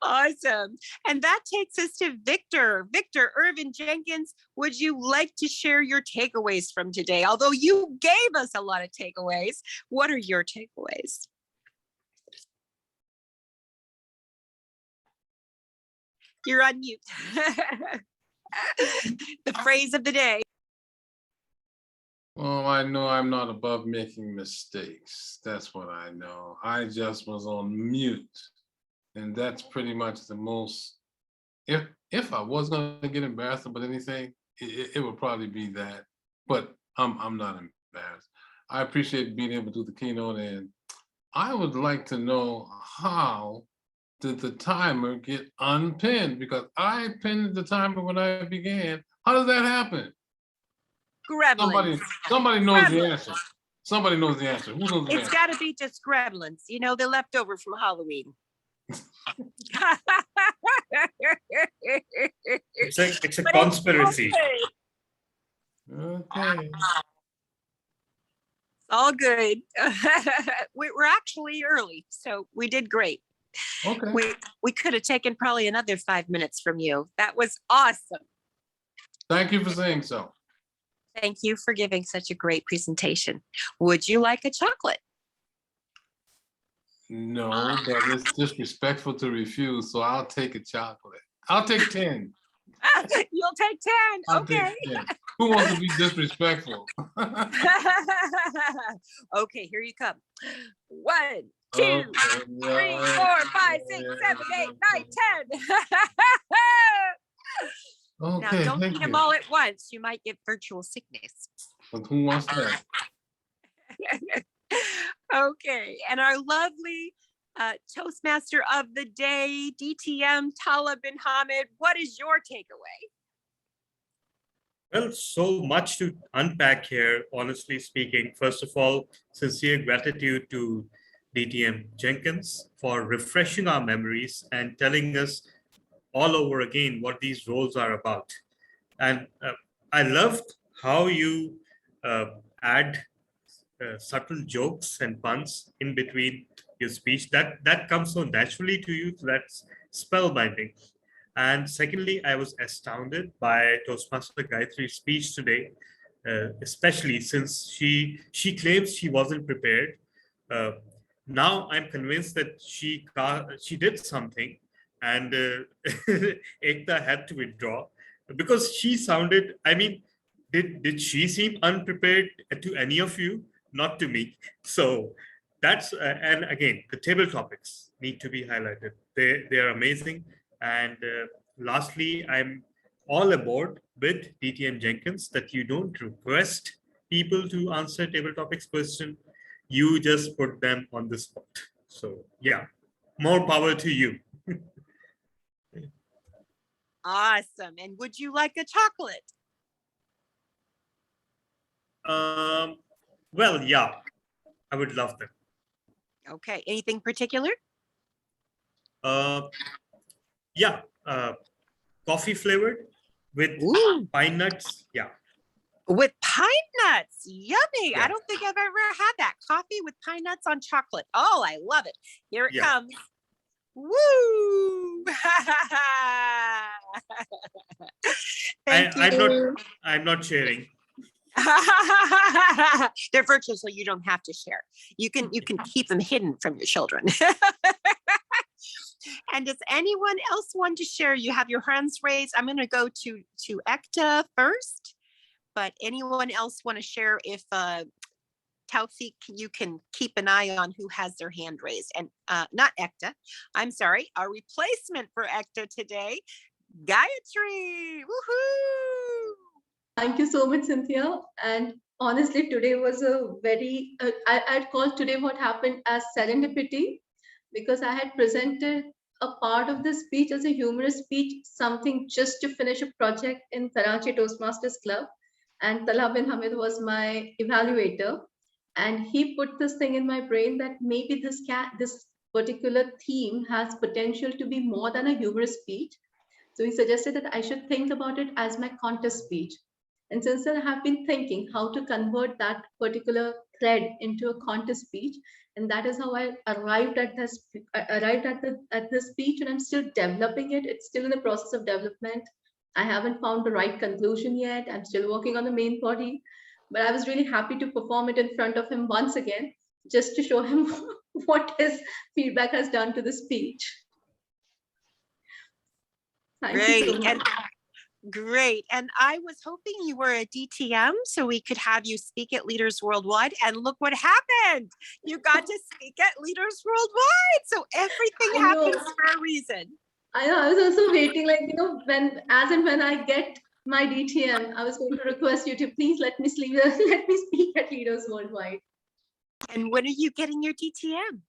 Awesome. And that takes us to Victor. Victor Irvin Jenkins, would you like to share your takeaways from today? Although you gave us a lot of takeaways, what are your takeaways? You're on mute. The phrase of the day. Well, I know I'm not above making mistakes. That's what I know. I just was on mute. And that's pretty much the most, if I was gonna get embarrassed about anything, it would probably be that. But I'm not embarrassed. I appreciate being able to do the keynote, and I would like to know how did the timer get unpinned? Because I pinned the timer when I began. How does that happen? Gremlins. Somebody knows Gremlins. the answer. Somebody knows the answer. Who knows the It's answer? got to be just gremlins. You know, they're left over from Halloween. It's a But conspiracy. Okay. All good. We're actually early, so we did great. Okay. We could have taken probably another 5 minutes from you. That was awesome. Thank you for saying so. Thank you for giving such a great presentation. Would you like a chocolate? No, but it's disrespectful to refuse, so I'll take a chocolate. I'll take 10. You'll take 10. I'll Okay. take 10. Who wants to be disrespectful? Okay, here you come. 1, 2, Okay, 3, 4, 5, 6, 7, 8, 9, 10. Now, Okay, don't thank eat them you. all at once. You might get virtual sickness. But who wants that? Okay, and our lovely Toastmaster of the day, DTM Tala bin Hamid, what is your takeaway? Well, so much to unpack here, honestly speaking. First of all, sincere gratitude to DTM Jenkins for refreshing our memories and telling us all over again what these roles are about. And I loved how you add subtle jokes and puns in between your speech. That comes so naturally to you. So that's spellbinding. And secondly, I was astounded by Toastmaster Gayatri's speech today, especially since she claims she wasn't prepared. Now I'm convinced that she did something, and Ekta had to withdraw because she sounded. I mean, did she seem unprepared to any of you? Not to me. So that's and again, the table topics need to be highlighted. They are amazing. And lastly, I'm all aboard with DTM Jenkins that you don't request people to answer table topics question. You just put them on the spot. So yeah, more power to you. Awesome. And would you like a chocolate? Well, yeah, I would love that. Okay. Anything particular? Yeah, coffee flavored with pine nuts. Yeah. With pine nuts. Yummy. Yeah. I don't think I've ever had that. Coffee with pine nuts on chocolate. Oh, I love it. Here it comes. Woo! Thank you. I'm not sharing. They're virtual, so you don't have to share. You can keep them hidden from your children. And does anyone else want to share? You have your hands raised. I'm going to go to Ekta first, but anyone else want to share? If Taufik, you can keep an eye on who has their hand raised. And not Ekta, I'm sorry, our replacement for Ekta today, Gayatri. Woohoo! Thank you so much, Cynthia. And honestly, today was a very, I'd call today what happened as serendipity, because I had presented a part of the speech as a humorous speech, something just to finish a project in Karachi Toastmasters Club. And Talha bin Hamid was my evaluator. And he put this thing in my brain that maybe this particular theme has potential to be more than a humorous speech. So he suggested that I should think about it as my contest speech. And since then, I have been thinking how to convert that particular thread into a contest speech. And that is how I arrived at this at the speech, and I'm still developing it. It's still in the process of development. I haven't found the right conclusion yet. I'm still working on the main body, but I was really happy to perform it in front of him once again, just to show him what his feedback has done to the speech. Thank you so much. Great. And I was hoping you were a DTM so we could have you speak at Leaders Worldwide. And look what happened. You got to speak at Leaders Worldwide. So everything happens for a reason. I know. I was also waiting, like, you know, when I get my DTM, I was going to request you to please let me speak at Leaders Worldwide. And when are you getting your DTM?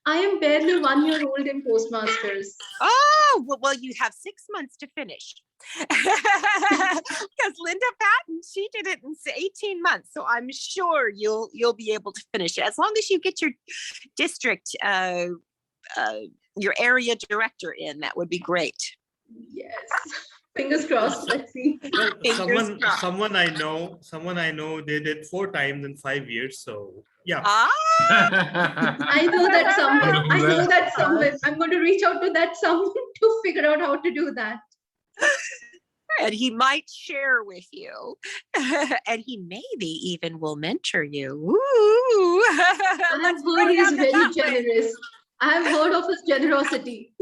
I am barely 1 year old in Toastmasters. Oh, well, you have 6 months to finish. Because Linda Patton, she did it in 18 months. So I'm sure you'll be able to finish it as long as you get your district, your area director in. That would be great. Yes. Fingers crossed. Let's see. Well, someone I know they did 4 times in 5 years. So yeah. I know that someone. I'm going to reach out to that someone to figure out how to do that. And he might share with you. And he maybe even will mentor you. Ooh. I have heard he's very generous. I have heard of his generosity.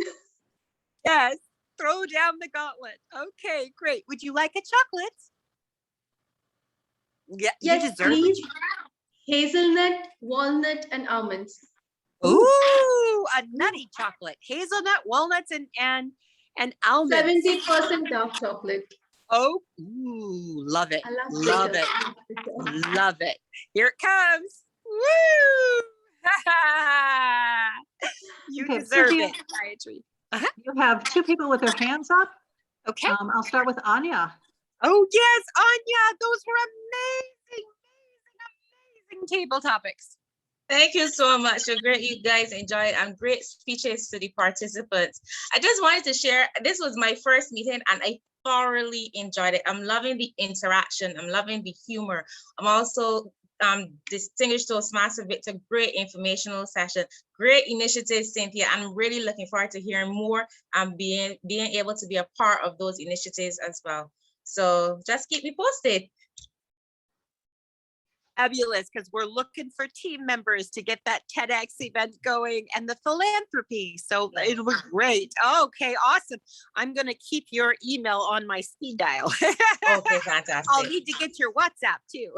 Yes. Throw down the gauntlet. Okay, great. Would you like a chocolate? Yeah, yes, you deserve please. it. Hazelnut, walnut, and almonds. Ooh, a nutty chocolate. Hazelnut, walnuts, and almonds. 70% dark chocolate. Oh, ooh, love it. Love it. Love it. Here it comes. Woo! You Okay, deserve Cynthia, it, Gayatri. You have 2 people with their hands up. Okay. I'll start with Anya. Oh, yes, Anya. Those were amazing table topics. Thank you so much. So great you guys enjoyed and great speeches to the participants. I just wanted to share, this was my first meeting and I thoroughly enjoyed it. I'm loving the interaction. I'm loving the humor. I'm also distinguished Toastmaster Victor, great informational session, great initiative, Cynthia. I'm really looking forward to hearing more and being able to be a part of those initiatives as well. So just keep me posted. Fabulous, because we're looking for team members to get that TEDx event going and the philanthropy. So it'll be great. Okay, awesome. I'm going to keep your email on my speed dial. Okay, fantastic. I'll need to get your WhatsApp too.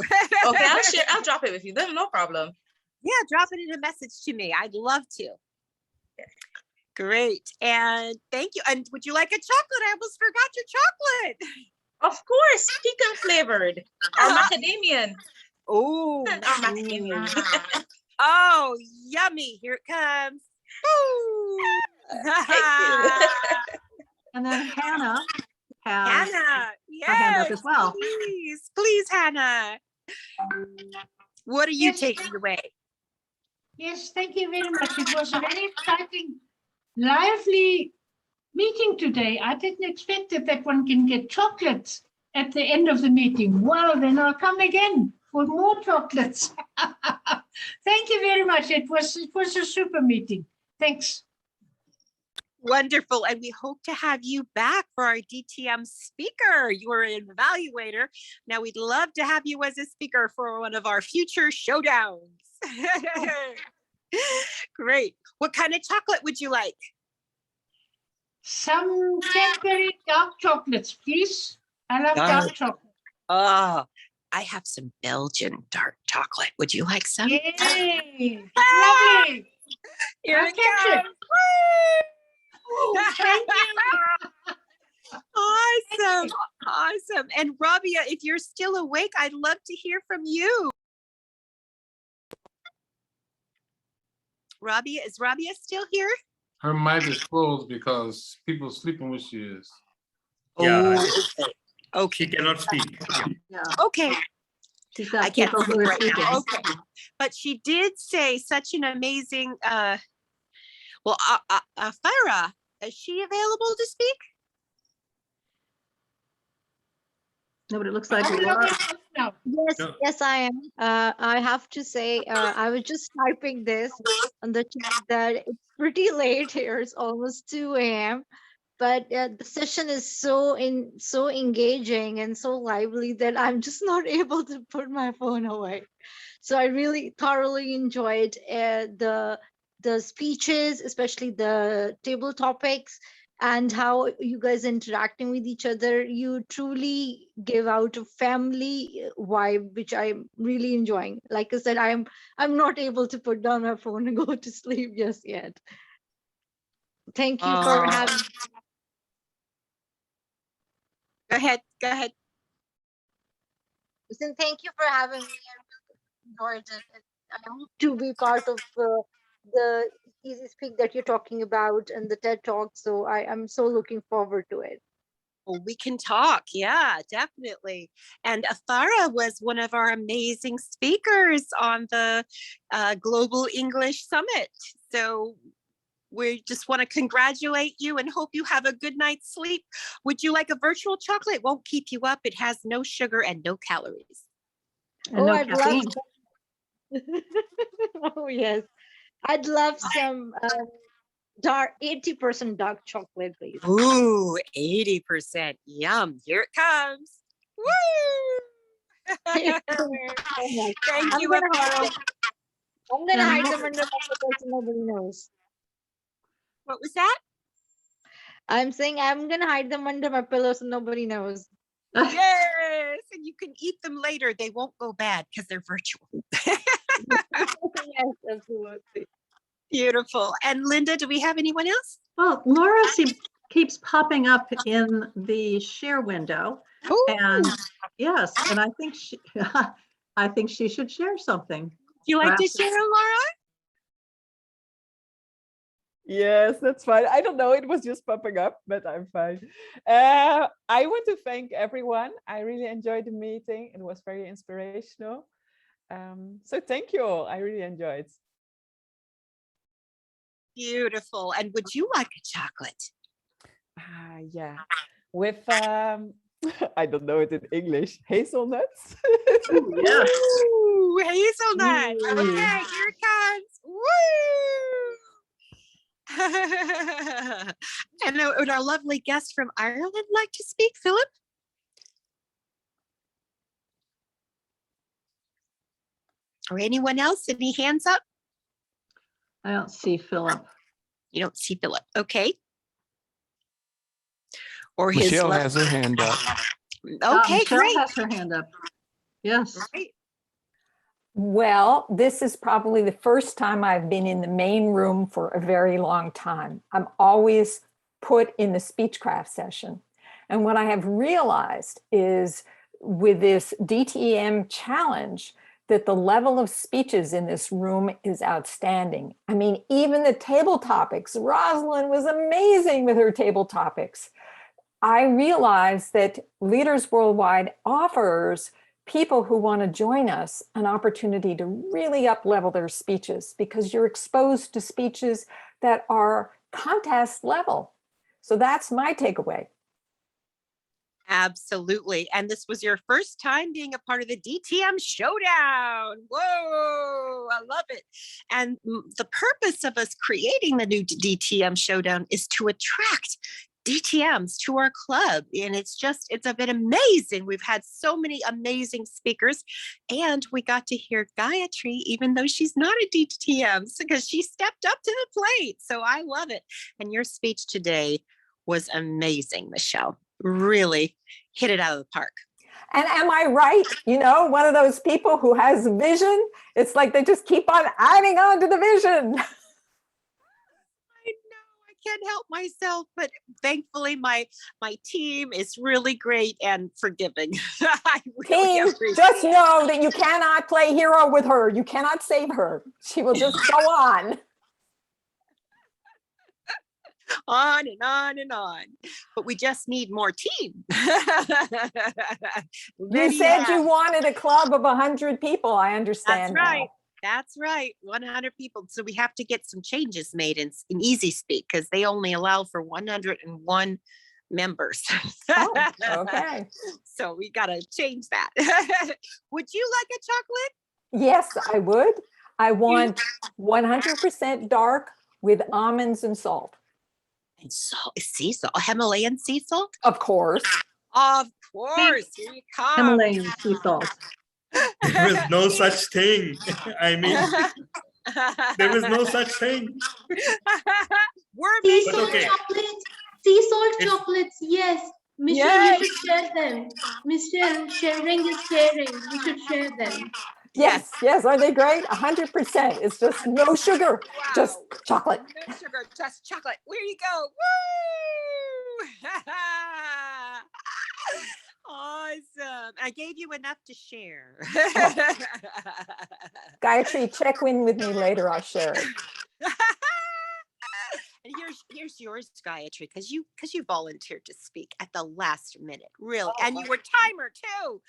Okay, I'll drop it with you. Then no problem. Yeah, drop it in a message to me. I'd love to. Great. And thank you. And would you like a chocolate? I almost forgot your chocolate. Of course, pecan flavored or macadamian. Oh, oh, yummy. Here it comes. And then Hannah has Hannah, her hand up yes, as well. Please, Hannah. What are you taking away? Yes, thank you very much. It was a very exciting, lively meeting today. I didn't expect that one can get chocolates at the end of the meeting. Well, then I'll come again for more chocolates. Thank you very much. It was a super meeting. Thanks. Wonderful. And we hope to have you back for our DTM speaker. You are an evaluator. Now we'd love to have you as a speaker for one of our future showdowns. Great. What kind of chocolate would you like? Some Cadbury dark chocolates, please. I love dark chocolate. Oh, I have some Belgian dark chocolate. Would you like some? Yay! Lovely. Here it comes. Thank you. Awesome. Awesome. And Rabia, if you're still awake, I'd love to hear from you. Rabia, is Rabia still here? Her mic is closed because people are sleeping where she is. Yeah. Okay. She cannot speak. Yeah. Okay. She's got I can't people speak who are right now. speaking. Okay. But she did say such an amazing, Farah, is she available to speak? Nobody looks like Okay, Laura. no. Yes, No. yes, I am. I have to say, I was just typing this on the chat that it's pretty late here. It's almost 2 a.m. But the session is so engaging and so lively that I'm just not able to put my phone away. So I really thoroughly enjoyed the speeches, especially the table topics, and how you guys interacting with each other. You truly give out a family vibe, which I'm really enjoying. Like I said, I'm not able to put down my phone and go to sleep just yet. Thank you for having. Go ahead. Go ahead. Listen, thank you for having me. I really enjoyed it. I hope to be part of the Easy Speak that you're talking about and the TED Talk. So I'm so looking forward to it. Well, we can talk. Yeah, definitely. And Athara was one of our amazing speakers on the Global English Summit. So we just want to congratulate you and hope you have a good night's sleep. Would you like a virtual chocolate? It won't keep you up. It has no sugar and no calories. And no I'd caffeine. love oh yes, I'd love some dark 80% dark chocolate, please. Ooh, 80%. Yum. Here it comes. Woo! Oh my. Thank I'm you, gonna Athara. hide them under my pillow so nobody knows. What was that? I'm saying I'm gonna hide them under my pillow so nobody knows. Yes, and you can eat them later. They won't go bad because they're virtual. Yes, absolutely. Beautiful. And Linda, do we have anyone else? Well, Laura keeps popping up in the share window. Ooh. And yes, and I think I think she should share something. Do you like to Perhaps- share, Laura? Yes, that's fine. I don't know. It was just popping up, but I'm fine. I want to thank everyone. I really enjoyed the meeting. It was very inspirational. So thank you all. I really enjoyed. Beautiful. And would you like a chocolate? Yeah. With, I don't know it in English, hazelnuts. Yes. Ooh, hazelnut. Ooh. Okay, here it comes. Woo! And would our lovely guest from Ireland like to speak, Philip? Or anyone else? Any hands up? I don't see Philip. You don't see Philip. Okay. Or his Michelle has her hand up. Okay, Michelle great. has her hand up. Yes. Great. Well, this is probably the first time I've been in the main room for a very long time. I'm always put in the speechcraft session. And what I have realized is with this DTM challenge, that the level of speeches in this room is outstanding. I mean, even the table topics, Rosalind was amazing with her table topics. I realize that Leaders Worldwide offers people who want to join us an opportunity to really up-level their speeches because you're exposed to speeches that are contest level. So that's my takeaway. Absolutely. And this was your first time being a part of the DTM Showdown. Whoa, I love it. And the purpose of us creating the new DTM Showdown is to attract DTMs to our club. And it's been amazing. We've had so many amazing speakers and we got to hear Gayatri, even though she's not a DTM, because she stepped up to the plate. So I love it. And your speech today was amazing, Michelle. Really hit it out of the park. And am I right? You know, one of those people who has vision, it's like they just keep on adding on to the vision. Can't help myself, but thankfully my team is really great and forgiving. I really Team, appreciate just it. know that you cannot play hero with her. You cannot save her. She will just go on. On and on and on. But we just need more team. You said you wanted a club of 100 people. I understand. That's right. Now. That's right. 100 people. So we have to get some changes made in Easy Speak because they only allow for 101 members. Oh, okay. So we got to change that. Would you like a chocolate? Yes, I would. I want 100% dark with almonds and salt. And salt, sea salt, Himalayan sea salt? Of course. Of course. Here you come. Himalayan sea salt. There was no such thing. I mean, there was no such thing. We're Sea But salt okay. chocolates. Sea salt It's- chocolates. Yes. Michelle, Yes. you should share them. Michelle, sharing is caring. We should share them. Yes, yes. Are they great? 100%. It's just no sugar, just chocolate. No sugar, just chocolate. Where you go? Woo! Awesome. I gave you enough to share. Gayatri, check in with me later. I'll share it. And here's yours, Gayatri, because you volunteered to speak at the last minute, really, and you were timer too.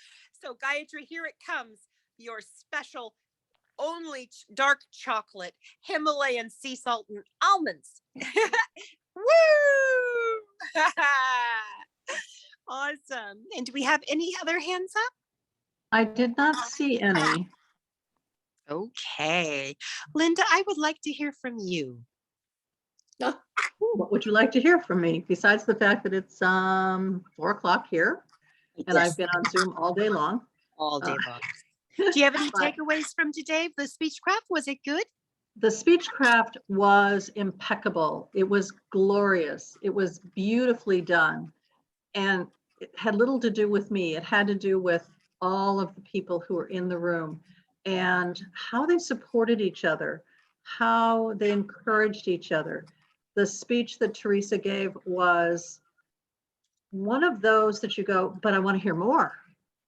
So Gayatri, here it comes, your special, only dark chocolate, Himalayan sea salt and almonds. Woo! Awesome. And do we have any other hands up? I did not see any. Okay, Linda, I would like to hear from you. What would you like to hear from me besides the fact that it's 4 o'clock here and I've been on Zoom all day long? All day long. Do you have any But- takeaways from today? The Speechcraft, was it good? The Speechcraft was impeccable. It was glorious. It was beautifully done. And it had little to do with me. It had to do with all of the people who were in the room and how they supported each other, how they encouraged each other. The speech that Teresa gave was one of those that you go, but I want to hear more.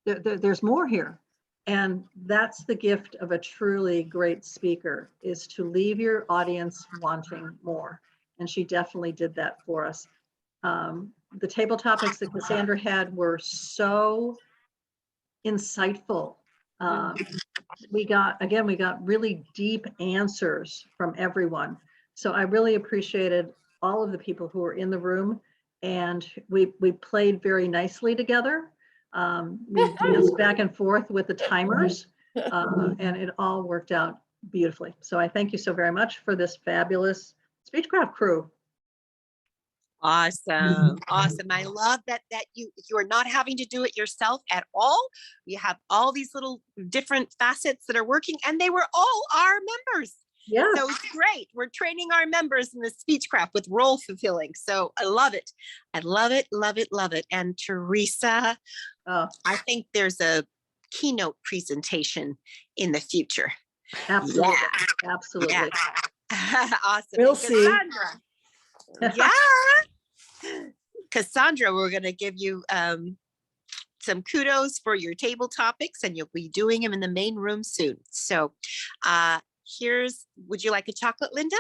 There's more here. And that's the gift of a truly great speaker, is to leave your audience wanting more. And she definitely did that for us. The table topics that Cassandra had were so insightful. We got really deep answers from everyone. So I really appreciated all of the people who were in the room, and we played very nicely together. We danced back and forth with the timers, and it all worked out beautifully. So I thank you so very much for this fabulous Speechcraft crew. Awesome. Awesome. I love that you're not having to do it yourself at all. You have all these little different facets that are working, and they were all our members. Yeah. So it's great. We're training our members in the Speechcraft with role fulfilling. So I love it. I love it, love it, love it. And Teresa, I think there's a keynote presentation in the future. Absolutely. Yeah. Absolutely. Yeah. Awesome. We'll And see. Cassandra. Yeah. Cassandra, we're going to give you some kudos for your table topics, and you'll be doing them in the main room soon. So would you like a chocolate, Linda?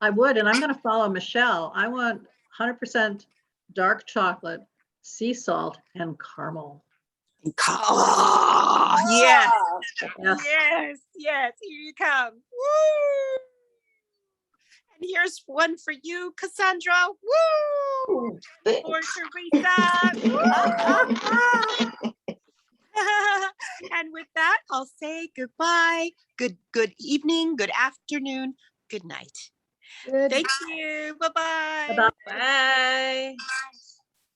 I would, and I'm going to follow Michelle. I want 100% dark chocolate, sea salt, and caramel. Oh, yes. Yes. Yes, yes, here you come. Woo! And here's one for you, Cassandra. Woo! For Teresa. Woo! And with that, I'll say goodbye. Good evening, good afternoon, good night. Thank you. Bye-bye. Bye.